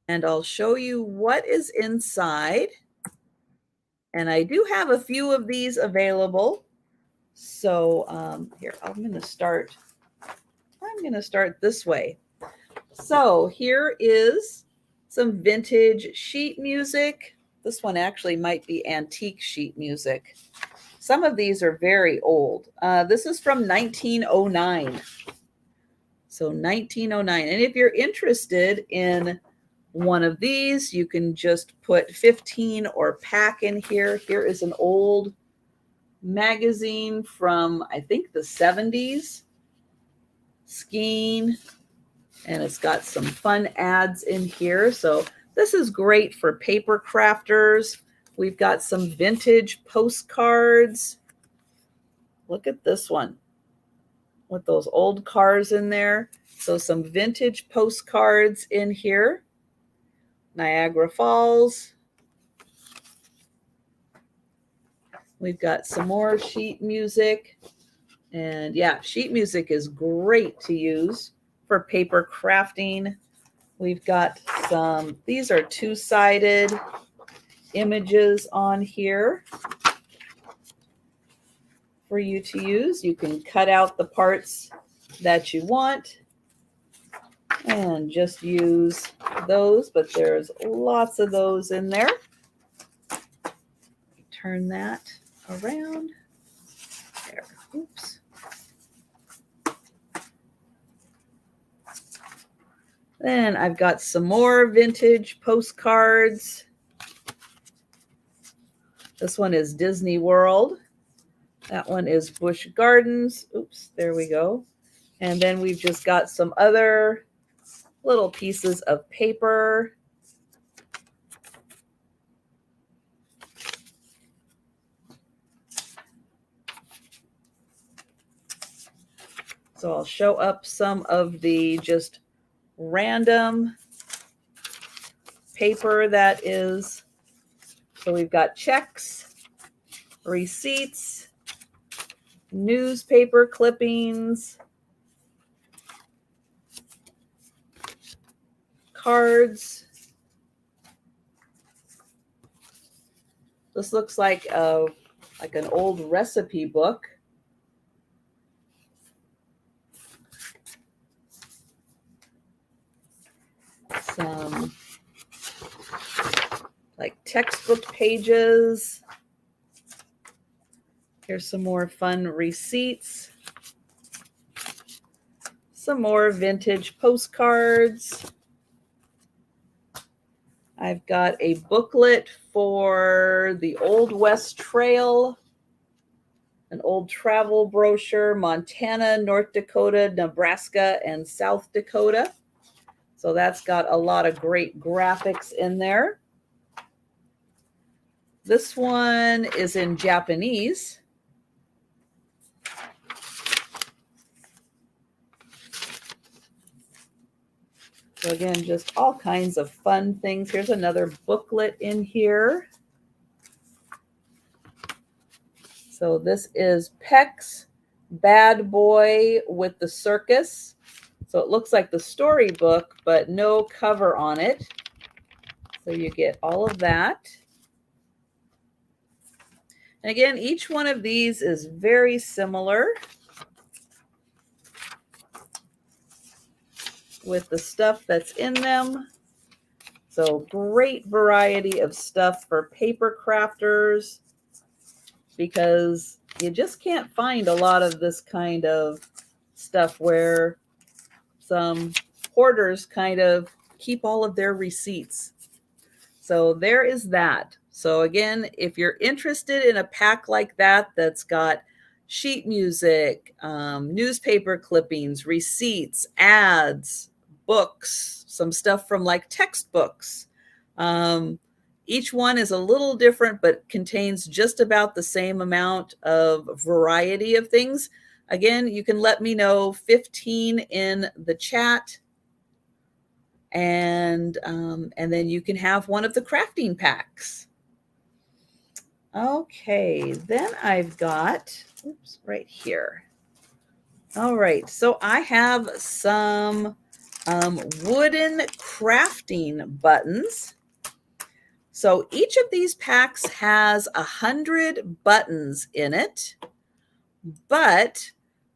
and I'll show you what is inside. And I do have a few of these available. So here, I'm going to start this way. So here is some vintage sheet music. This one actually might be antique sheet music. Some of these are very old. This is from 1909. So 1909. And if you're interested in one of these, you can just put 15 or pack in here. Here is an old magazine from, I think, the 70s. Skiing. And it's got some fun ads in here. So this is great for paper crafters. We've got some vintage postcards. Look at this one with those old cars in there. So some vintage postcards in here. Niagara Falls. We've got some more sheet music. And yeah, sheet music is great to use for paper crafting. We've got some, these are two-sided images on here for you to use. You can cut out the parts that you want and just use those, but there's lots of those in there. Turn that around. There. Oops. Then I've got some more vintage postcards. This one is Disney World. That one is Busch Gardens. Oops, there we go. And then we've just got some other little pieces of paper. So I'll show up some of the just random paper that is. So we've got checks, receipts, newspaper clippings, cards. This looks like an old recipe book. Some like textbook pages. Here's some more fun receipts. some more vintage postcards. I've got a booklet for the Old West Trail, an old travel brochure, Montana, North Dakota, Nebraska, and South Dakota. So that's got a lot of great graphics in there. This one is in Japanese. So again, just all kinds of fun things. Here's another booklet in here. So this is Peck's Bad Boy with the Circus. So it looks like the storybook, but no cover on it. So you get all of that. And again, each one of these is very similar with the stuff that's in them. So great variety of stuff for paper crafters, because you just can't find a lot of this kind of stuff where some hoarders kind of keep all of their receipts. So there is that. So again, if you're interested in a pack like that, that's got sheet music, newspaper clippings, receipts, ads, books, some stuff from like textbooks. Each one is a little different, but contains just about the same amount of variety of things. Again, you can let me know 15 in the chat, and then you can have one of the crafting packs. Okay, then I've got, oops, right here. All right, so I have some wooden crafting buttons. So each of these packs has 100 buttons in it, but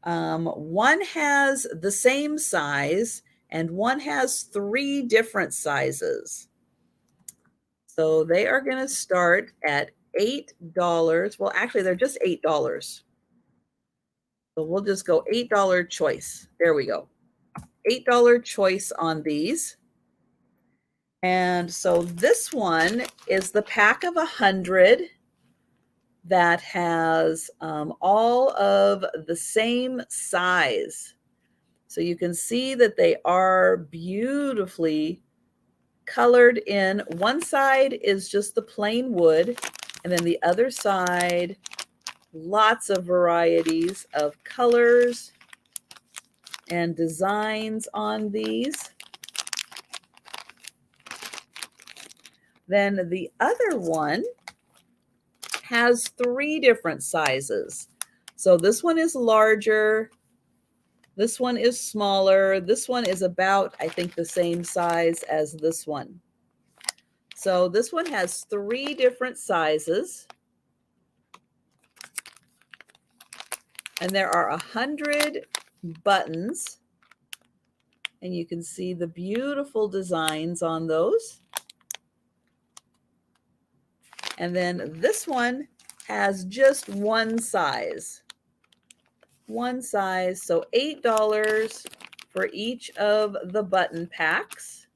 one has the same size and one has 3 different sizes. So they are going to start at $8. Well, actually, they're just $8. So we'll just go $8 choice. There we go. $8 choice on these. And so this one is the pack of 100 that has all of the same size. So you can see that they are beautifully colored in. One side is just the plain wood, and then the other side, lots of varieties of colors and designs on these. Then the other one has 3 different sizes. So this one is larger, this one is smaller, this one is about, I think, the same size as this one. So this one has 3 different sizes. And there are 100 buttons. And you can see the beautiful designs on those. And then this one has just one size. One size, so $8 for each of the button packs.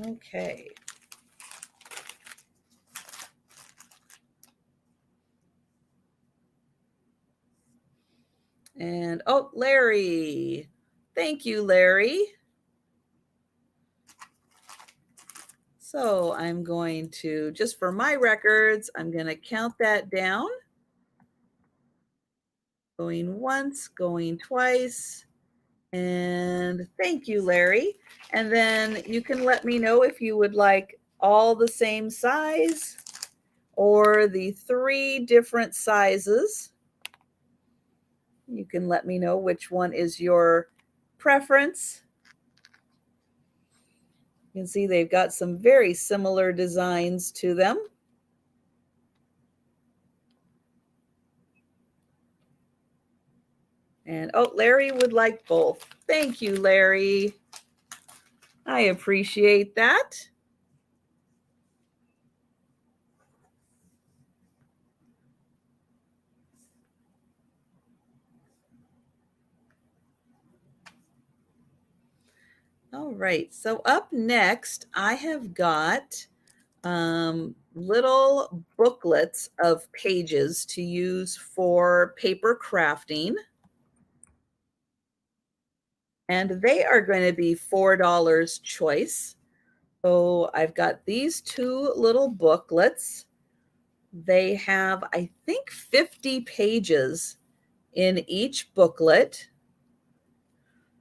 Okay. And, oh, Larry. Thank you, Larry. So I'm going to, just for my records, I'm going to count that down. Going once, going twice. And thank you, Larry. And then you can let me know if you would like all the same size or the 3 different sizes. You can let me know which one is your preference. You can see they've got some very similar designs to them. And, oh, Larry would like both. Thank you, Larry. I appreciate that. All right, so up next, I have got little booklets of pages to use for paper crafting. And they are going to be $4 choice. So I've got these two little booklets. They have, I think, 50 pages in each booklet.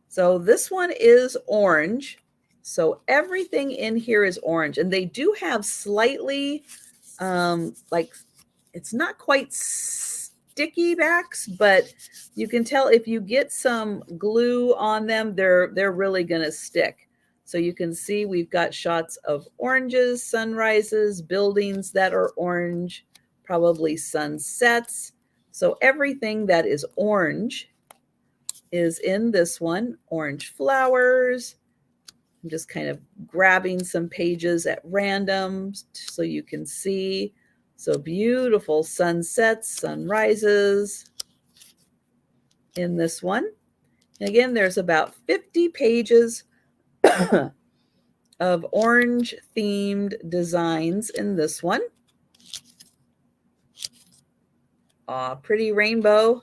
So this one is orange. So everything in here is orange. And they do have slightly, like, it's not quite sticky backs, but you can tell if you get some glue on them, they're really going to stick. So you can see we've got shots of oranges, sunrises, buildings that are orange, probably sunsets. So everything that is orange is in this one. Orange flowers. I'm just kind of grabbing some pages at random so you can see. So beautiful sunsets, sunrises in this one. And again, there's about 50 pages of orange themed designs in this one. Aw, pretty rainbow.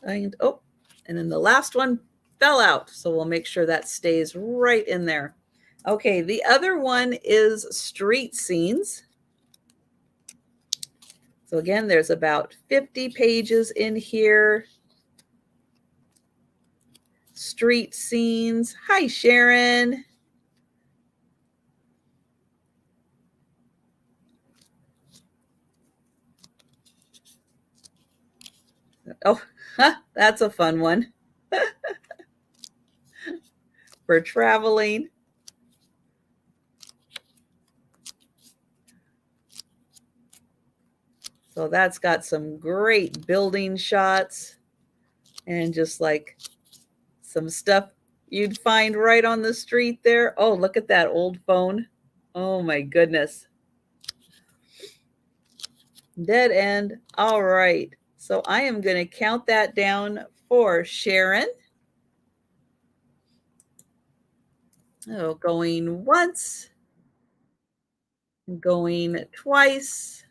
And oh, and then the last one fell out. So we'll make sure that stays right in there. Okay, the other one is street scenes. So again, there's about 50 pages in here. Street scenes. Hi, Sharon. Oh, that's a fun one for traveling. So that's got some great building shots and just like some stuff you'd find right on the street there. Oh, look at that old phone. Oh my goodness. Dead end. All right. So I am going to count that down for Sharon. Oh, going once, going twice,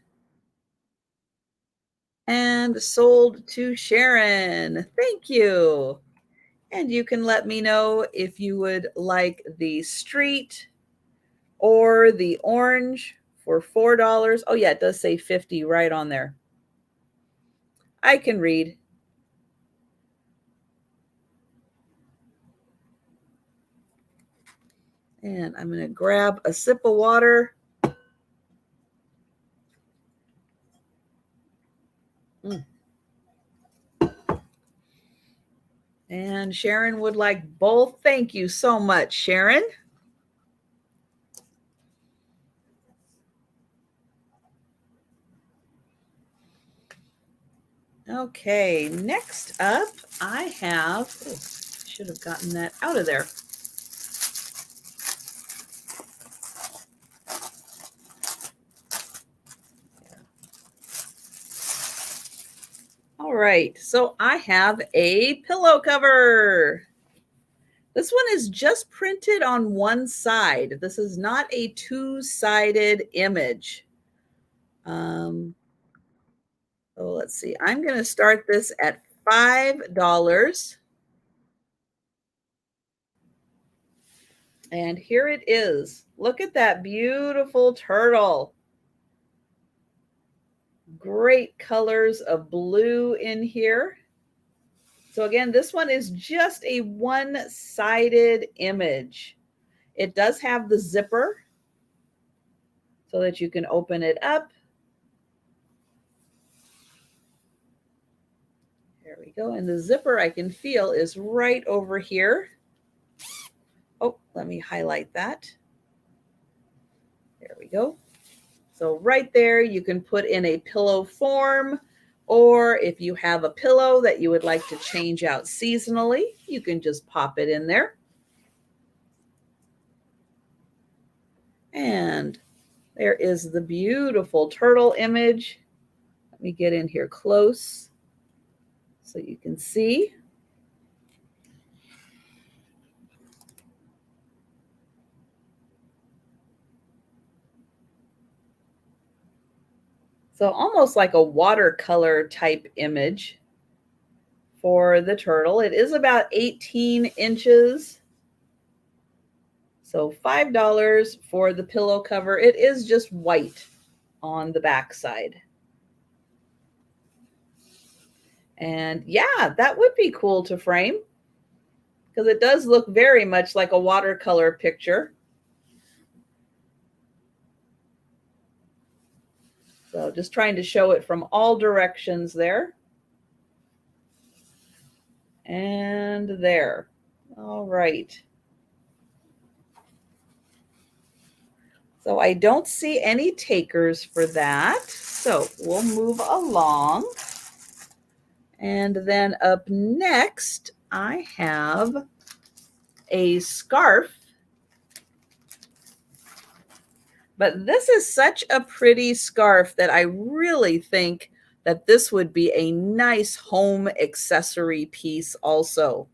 and sold to Sharon. Thank you. And you can let me know if you would like the street or the orange for $4. Oh, yeah, it does say 50 right on there. I can read. And I'm going to grab a sip of water. And Sharon would like both. Thank you so much, Sharon. Okay, next up, I have, should have gotten that out of there. All right, so I have a pillow cover. This one is just printed on one side. This is not a two-sided image. So let's see. I'm going to start this at $5. And here it is. Look at that beautiful turtle. Great colors of blue in here. So again, this one is just a one-sided image. It does have the zipper so that you can open it up. There we go. And the zipper I can feel is right over here. Oh, let me highlight that. There we go. So right there, you can put in a pillow form, or if you have a pillow that you would like to change out seasonally, you can just pop it in there. And there is the beautiful turtle image. Let me get in here close so you can see. So almost like a watercolor type image for the turtle. It is about 18 inches. So $5 for the pillow cover. It is just white on the back side. And yeah, that would be cool to frame because it does look very much like a watercolor picture. So just trying to show it from all directions there. And there. All right. So I don't see any takers for that. So we'll move along. And then up next, I have a scarf. But this is such a pretty scarf that I really think that this would be a nice home accessory piece also.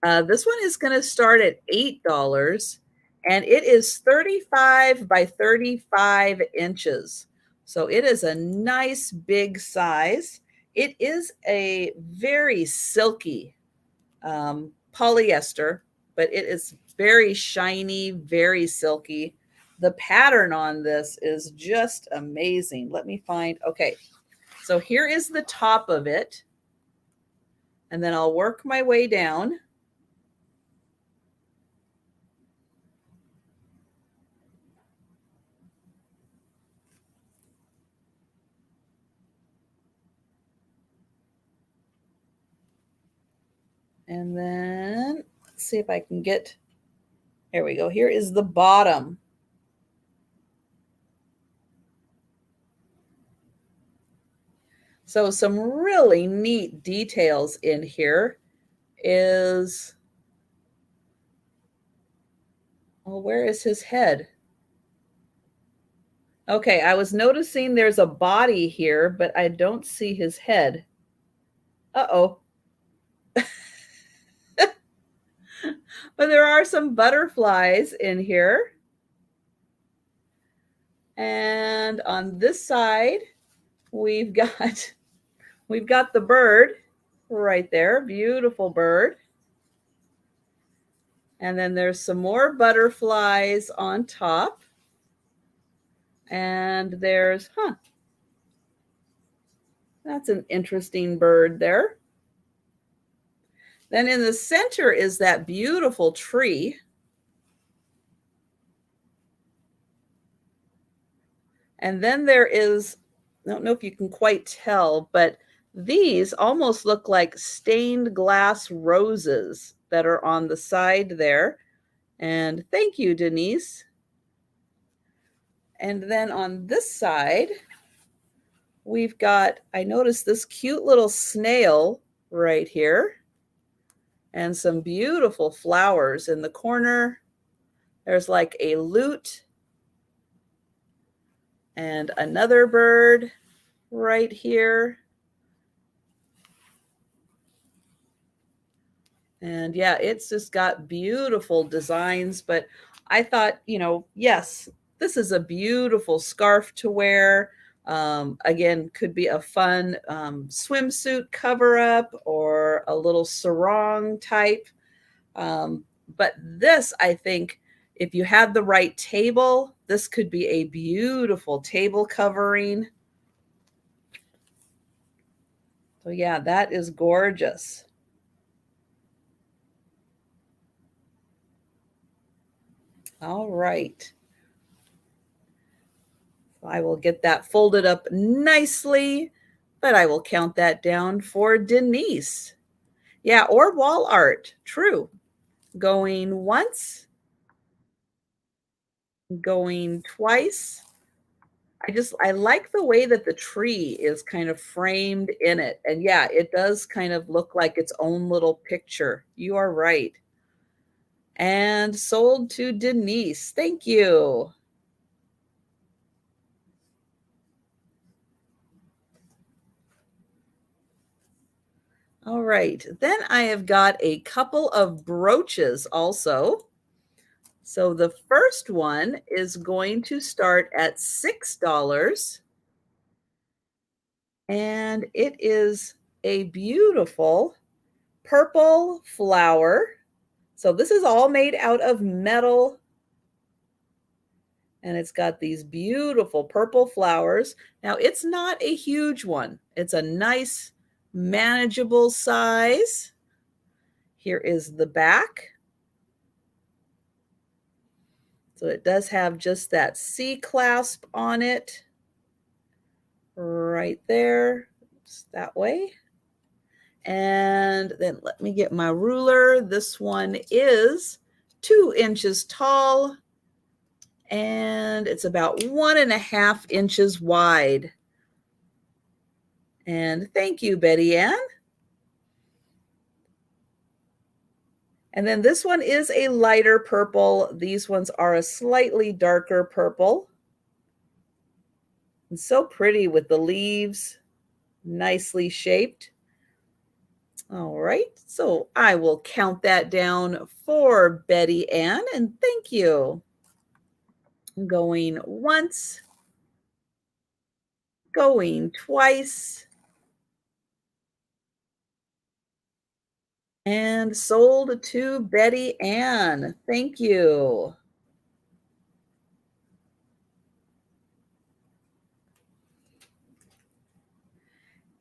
This one is going to start at $8 and it is 35 by 35 inches. So it is a nice big size. It is a very silky polyester, but it is very shiny, very silky. The pattern on this is just amazing. Let me find, okay. So here is the top of it. And then I'll work my way down. And then let's see if I can get, there we go. Here is the bottom. So some really neat details in here is, well, where is his head? Okay, I was noticing there's a body here, but I don't see his head. Uh-oh. But there are some butterflies in here. And on this side, we've got the bird right there. Beautiful bird. And then there's some more butterflies on top. And there's, that's an interesting bird there. Then in the center is that beautiful tree. And then there is, I don't know if you can quite tell, but these almost look like stained glass roses that are on the side there. And thank you, Denise. And then on this side, we've got, I noticed this cute little snail right here and some beautiful flowers in the corner. There's like a lute and another bird right here. And yeah, it's just got beautiful designs. But I thought, yes, this is a beautiful scarf to wear. Again, could be a fun swimsuit cover up or a little sarong type. But this, I think, if you had the right table, this could be a beautiful table covering. So yeah, that is gorgeous. All right. I will get that folded up nicely, but I will count that down for Denise. Yeah, or wall art. True. Going once, going twice. I like the way that the tree is kind of framed in it. And yeah, it does kind of look like its own little picture. You are right. And sold to Denise. Thank you. All right. Then I have got a couple of brooches also. So the first one is going to start at $6, and it is a beautiful purple flower. So this is all made out of metal, and it's got these beautiful purple flowers. Now, it's not a huge one. It's a nice, manageable size. Here is the back. So it does have just that C clasp on it right there. It's that way. And then let me get my ruler. This one is 2 inches tall, and it's about 1.5 inches wide. And thank you, Betty Ann. And then this one is a lighter purple. These ones are a slightly darker purple. And so pretty with the leaves, nicely shaped. All right, so I will count that down for Betty Ann, and thank you. Going once, going twice, and sold to Betty Ann. Thank you.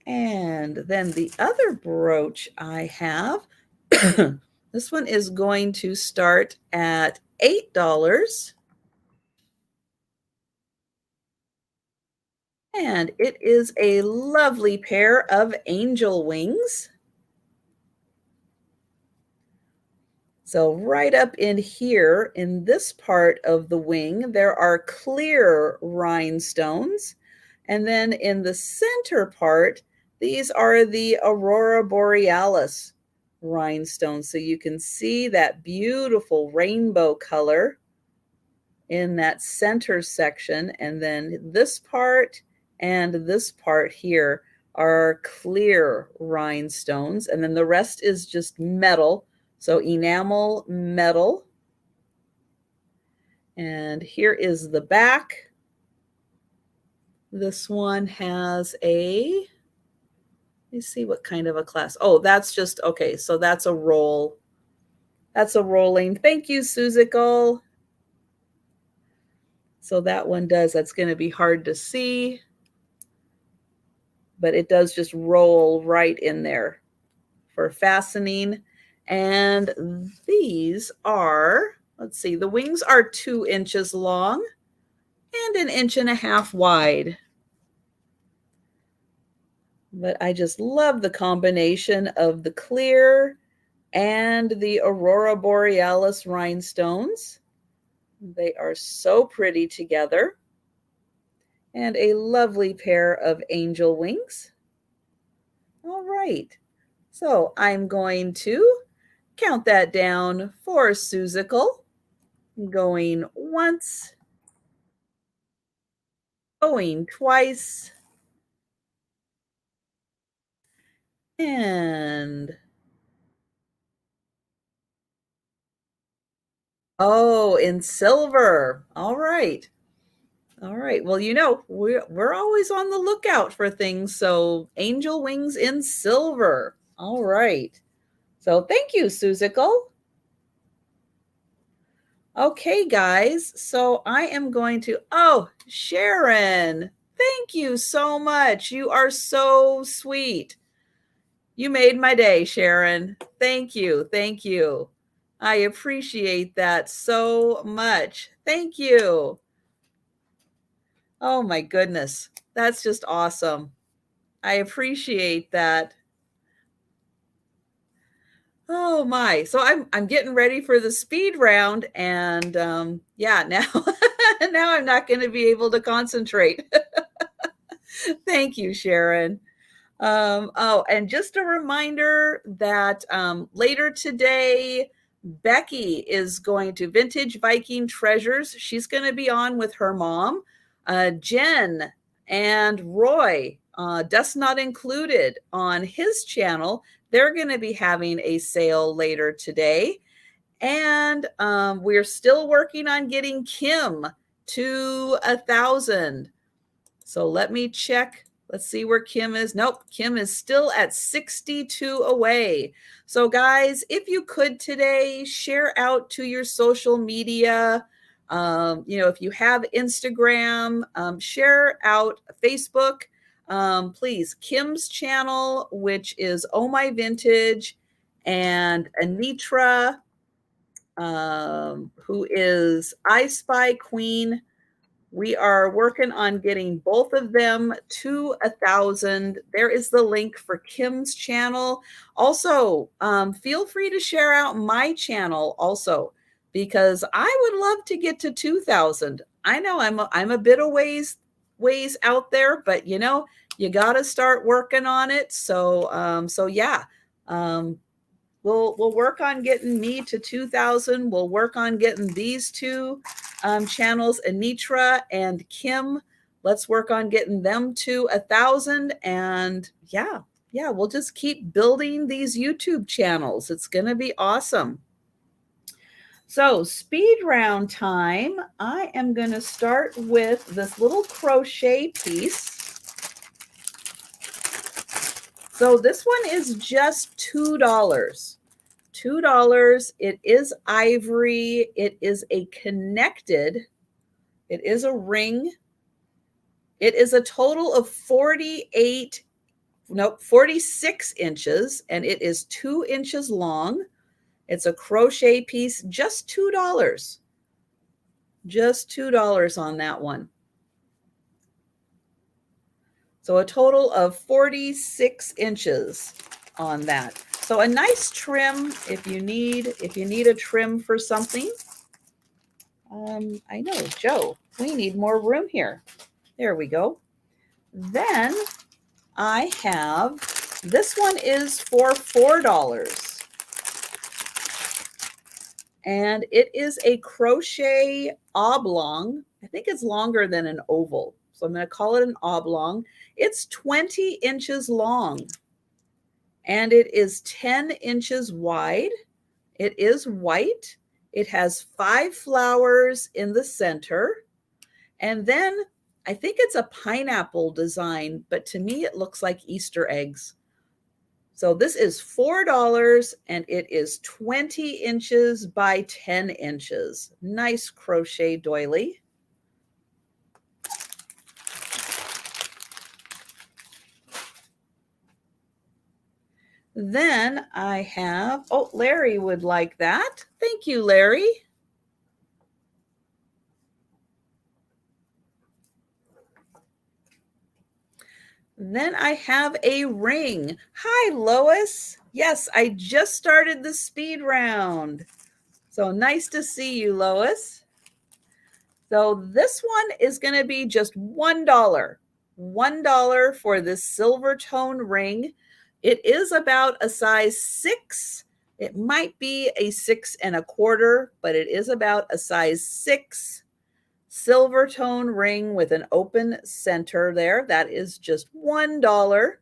And then the other brooch I have, this one is going to start at $8. And it is a lovely pair of angel wings. So right up in here, in this part of the wing, there are clear rhinestones. And then in the center part, these are the Aurora Borealis rhinestones. So you can see that beautiful rainbow color in that center section. And then this part and this part here are clear rhinestones. And then the rest is just metal. So enamel metal. And here is the back. This one has a, let me see what kind of a class. Oh, that's just, okay, so that's a roll. That's a rolling. Thank you, Suzical. So that one does, that's going to be hard to see, but it does just roll right in there for fastening. And these are, let's see, the wings are 2 inches long and 1.5 inches wide. But I just love the combination of the clear and the Aurora Borealis rhinestones. They are so pretty together. And a lovely pair of angel wings. All right. So I'm going to count that down for Suzical. Going once, going twice, and oh, in silver. All right. All right. Well, you know, we're always on the lookout for things. So angel wings in silver. All right. So thank you, Suzical. Okay, guys. So I am going to, oh, Sharon, thank you so much. You are so sweet. You made my day, Sharon. Thank you. Thank you. I appreciate that so much. Thank you. Oh my goodness. That's just awesome. I appreciate that. Oh my. So I'm getting ready for the speed round, and yeah, now now I'm not going to be able to concentrate. Thank you, Sharon. Oh, and just a reminder that later today, Becky is going to Vintage Viking Treasures. She's going to be on with her mom. Jen and Roy, Dust Not Included, on his channel. They're going to be having a sale later today. And we're still working on getting Kim to 1,000. So let me check. Let's see where Kim is. Nope, Kim is still at 62 away. So guys, if you could today, share out to your social media. If you have Instagram, share out Facebook. Please, Kim's channel, which is Oh My Vintage, and Anitra, who is I Spy Queen. We are working on getting both of them to 1,000. There is the link for Kim's channel. Also, feel free to share out my channel also, because I would love to get to 2,000. I know I'm a bit of ways out there, but you got to start working on it. So yeah. We'll work on getting me to 2,000. We'll work on getting these two channels, Anitra and Kim. Let's work on getting them to 1,000. And yeah, we'll just keep building these YouTube channels. It's going to be awesome. So speed round time. I am going to start with this little crochet piece. So this one is just $2. $2. It is ivory. It is a connected. It is a ring. It is a total of 46 inches, and it is 2 inches long. It's a crochet piece, just $2. Just $2 on that one. So a total of 46 inches on that. So a nice trim if you need a trim for something. I know, Joe, we need more room here. There we go. Then I have, this one is for $4. And it is a crochet oblong. I think it's longer than an oval, so I'm going to call it an oblong. It's 20 inches long, and it is 10 inches wide. It is white. It has 5 flowers in the center, and then I think it's a pineapple design, but to me it looks like Easter eggs. So this is $4, and it is 20 inches by 10 inches. Nice crochet doily. Then I have, oh, Larry would like that. Thank you, Larry. Then I have a ring. Hi, Lois. Yes, I just started the speed round. So nice to see you, Lois. So this one is going to be just $1. $1 for this silver tone ring. It is about a size 6. It might be a 6 1/4, but it is about a size 6. Silver tone ring with an open center there. That is just $1.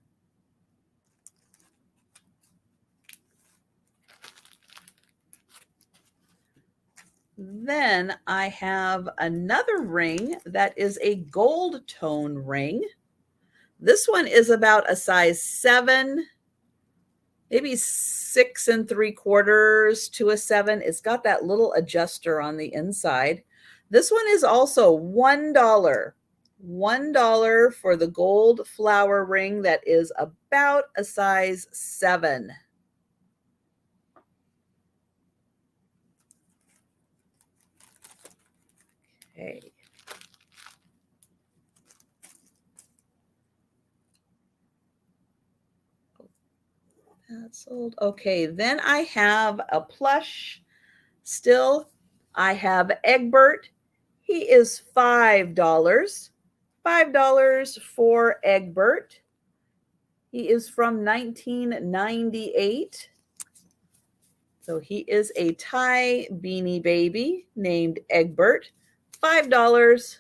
Then I have another ring that is a gold tone ring. This one is about a size 7, maybe 6 3/4 to a 7. It's got that little adjuster on the inside. This one is also $1. $1 for the gold flower ring that is about a size 7. Okay. That's sold. Okay, then I have a plush still. I have Egbert. He is $5. $5 for Egbert. He is from 1998. So he is a Thai beanie baby named Egbert. $5.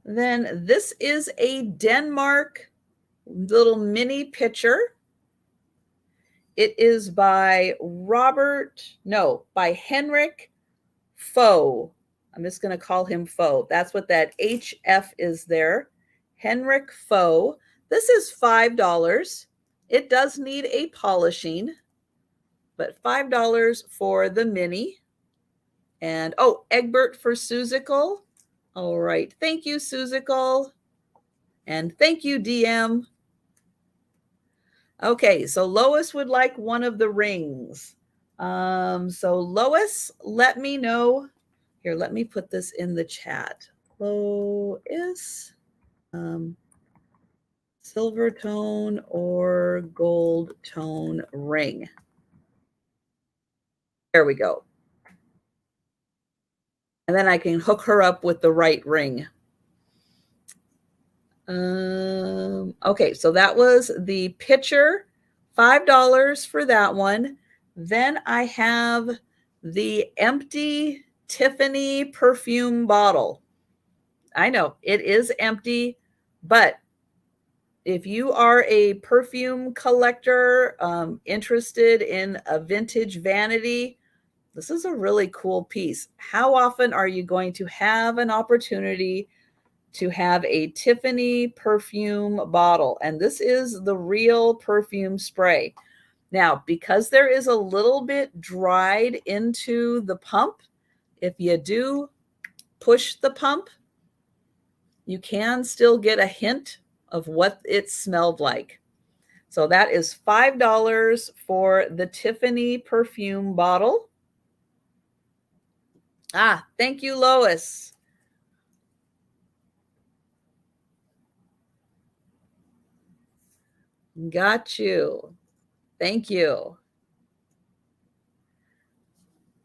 Then this is a Denmark little mini pitcher. It is by Henrik Foe. I'm just going to call him Foe. That's what that HF is there. Henrik Foe. This is $5. It does need a polishing, but $5 for the mini. And oh, Egbert for Suzical. All right. Thank you, Suzical. And thank you, DM. Okay, so Lois would like one of the rings. So Lois, let me know. Here, let me put this in the chat. Lois, silver tone or gold tone ring. There we go. And then I can hook her up with the right ring. Okay, so that was the pitcher, $5 for that one. Then I have the empty Tiffany perfume bottle. I know it is empty, but if you are a perfume collector interested in a vintage vanity, this is a really cool piece. How often are you going to have an opportunity to have a Tiffany perfume bottle? And this is the real perfume spray. Now, because there is a little bit dried into the pump, if you do push the pump, you can still get a hint of what it smelled like. So that is $5 for the Tiffany perfume bottle. Ah, thank you, Lois. Got you. Thank you.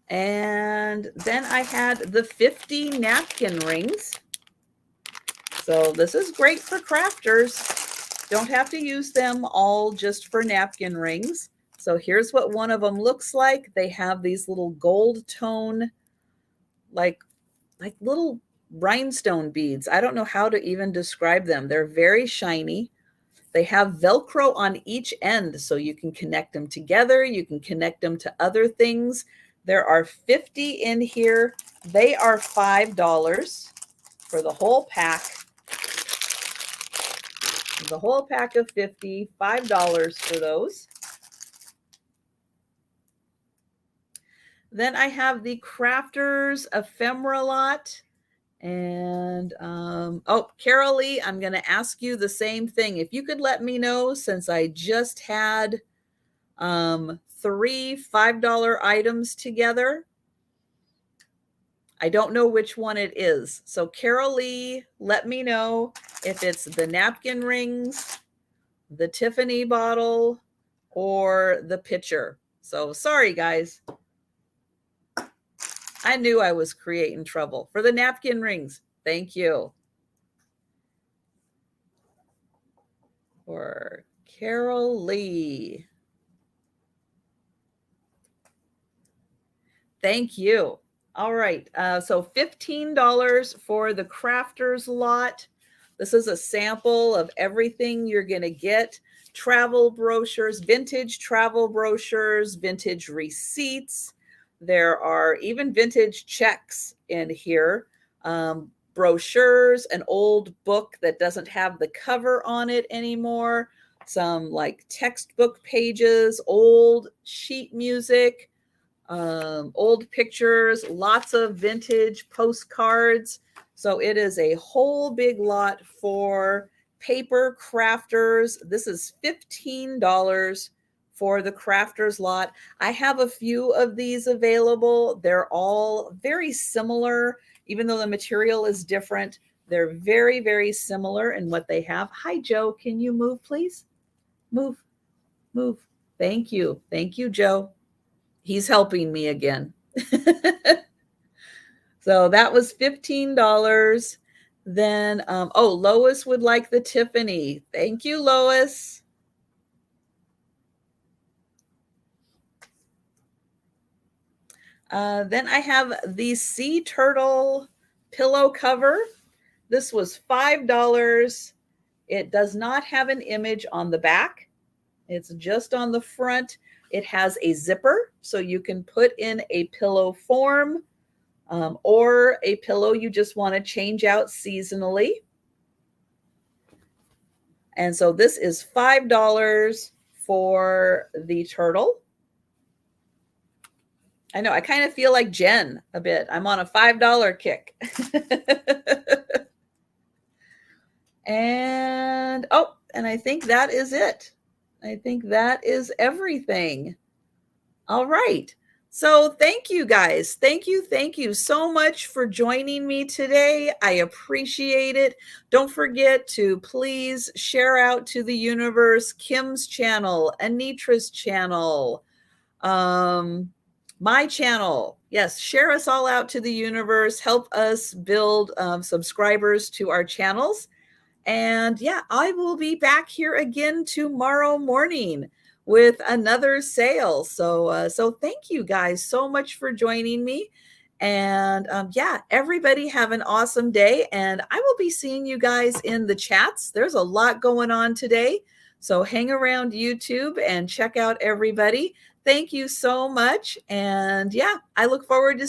And then I had the 50 napkin rings. So this is great for crafters. Don't have to use them all just for napkin rings. So here's what one of them looks like. They have these little gold tone, like little rhinestone beads. I don't know how to even describe them. They're very shiny. They have Velcro on each end, so you can connect them together. You can connect them to other things. There are 50 in here. They are $5 for the whole pack. The whole pack of 50, $5 for those. Then I have the Crafters Ephemera lot. And oh, Carol Lee, I'm going to ask you the same thing. If you could let me know, since I just had 3 $5 items together. I don't know which one it is. So Carol Lee, let me know if it's the napkin rings, the Tiffany bottle, or the pitcher. So sorry, guys. I knew I was creating trouble. For the napkin rings, thank you. For Carol Lee. Thank you. All right. So $15 for the crafters lot. This is a sample of everything you're going to get. Travel brochures, vintage travel brochures, vintage receipts. There are even vintage checks in here. Brochures, an old book that doesn't have the cover on it anymore. Some like textbook pages, old sheet music, old pictures, lots of vintage postcards. So it is a whole big lot for paper crafters. This is $15 for the crafters lot. I have a few of these available. They're all very similar, even though the material is different. They're very, very similar in what they have. Hi, Joe. Can you move, please? Move, move. Thank you. Thank you, Joe. He's helping me again. So that was $15. Then, oh, Lois would like the Tiffany. Thank you, Lois. Then I have the sea turtle pillow cover. This was $5. It does not have an image on the back. It's just on the front. It has a zipper, so you can put in a pillow form or a pillow you just want to change out seasonally. And so this is $5 for the turtle. I know, I kind of feel like Jen a bit. I'm on a $5 kick. And I think that is it. I think that is everything. All right. So thank you guys. Thank you so much for joining me today. I appreciate it. Don't forget to please share out to the universe Kim's channel, Anitra's channel, my channel. Yes, share us all out to the universe. Help us build subscribers to our channels. And yeah, I will be back here again tomorrow morning with another sale. So thank you guys so much for joining me. And yeah, everybody have an awesome day. And I will be seeing you guys in the chats. There's a lot going on today. So hang around YouTube and check out everybody. Thank you so much. And yeah, I look forward to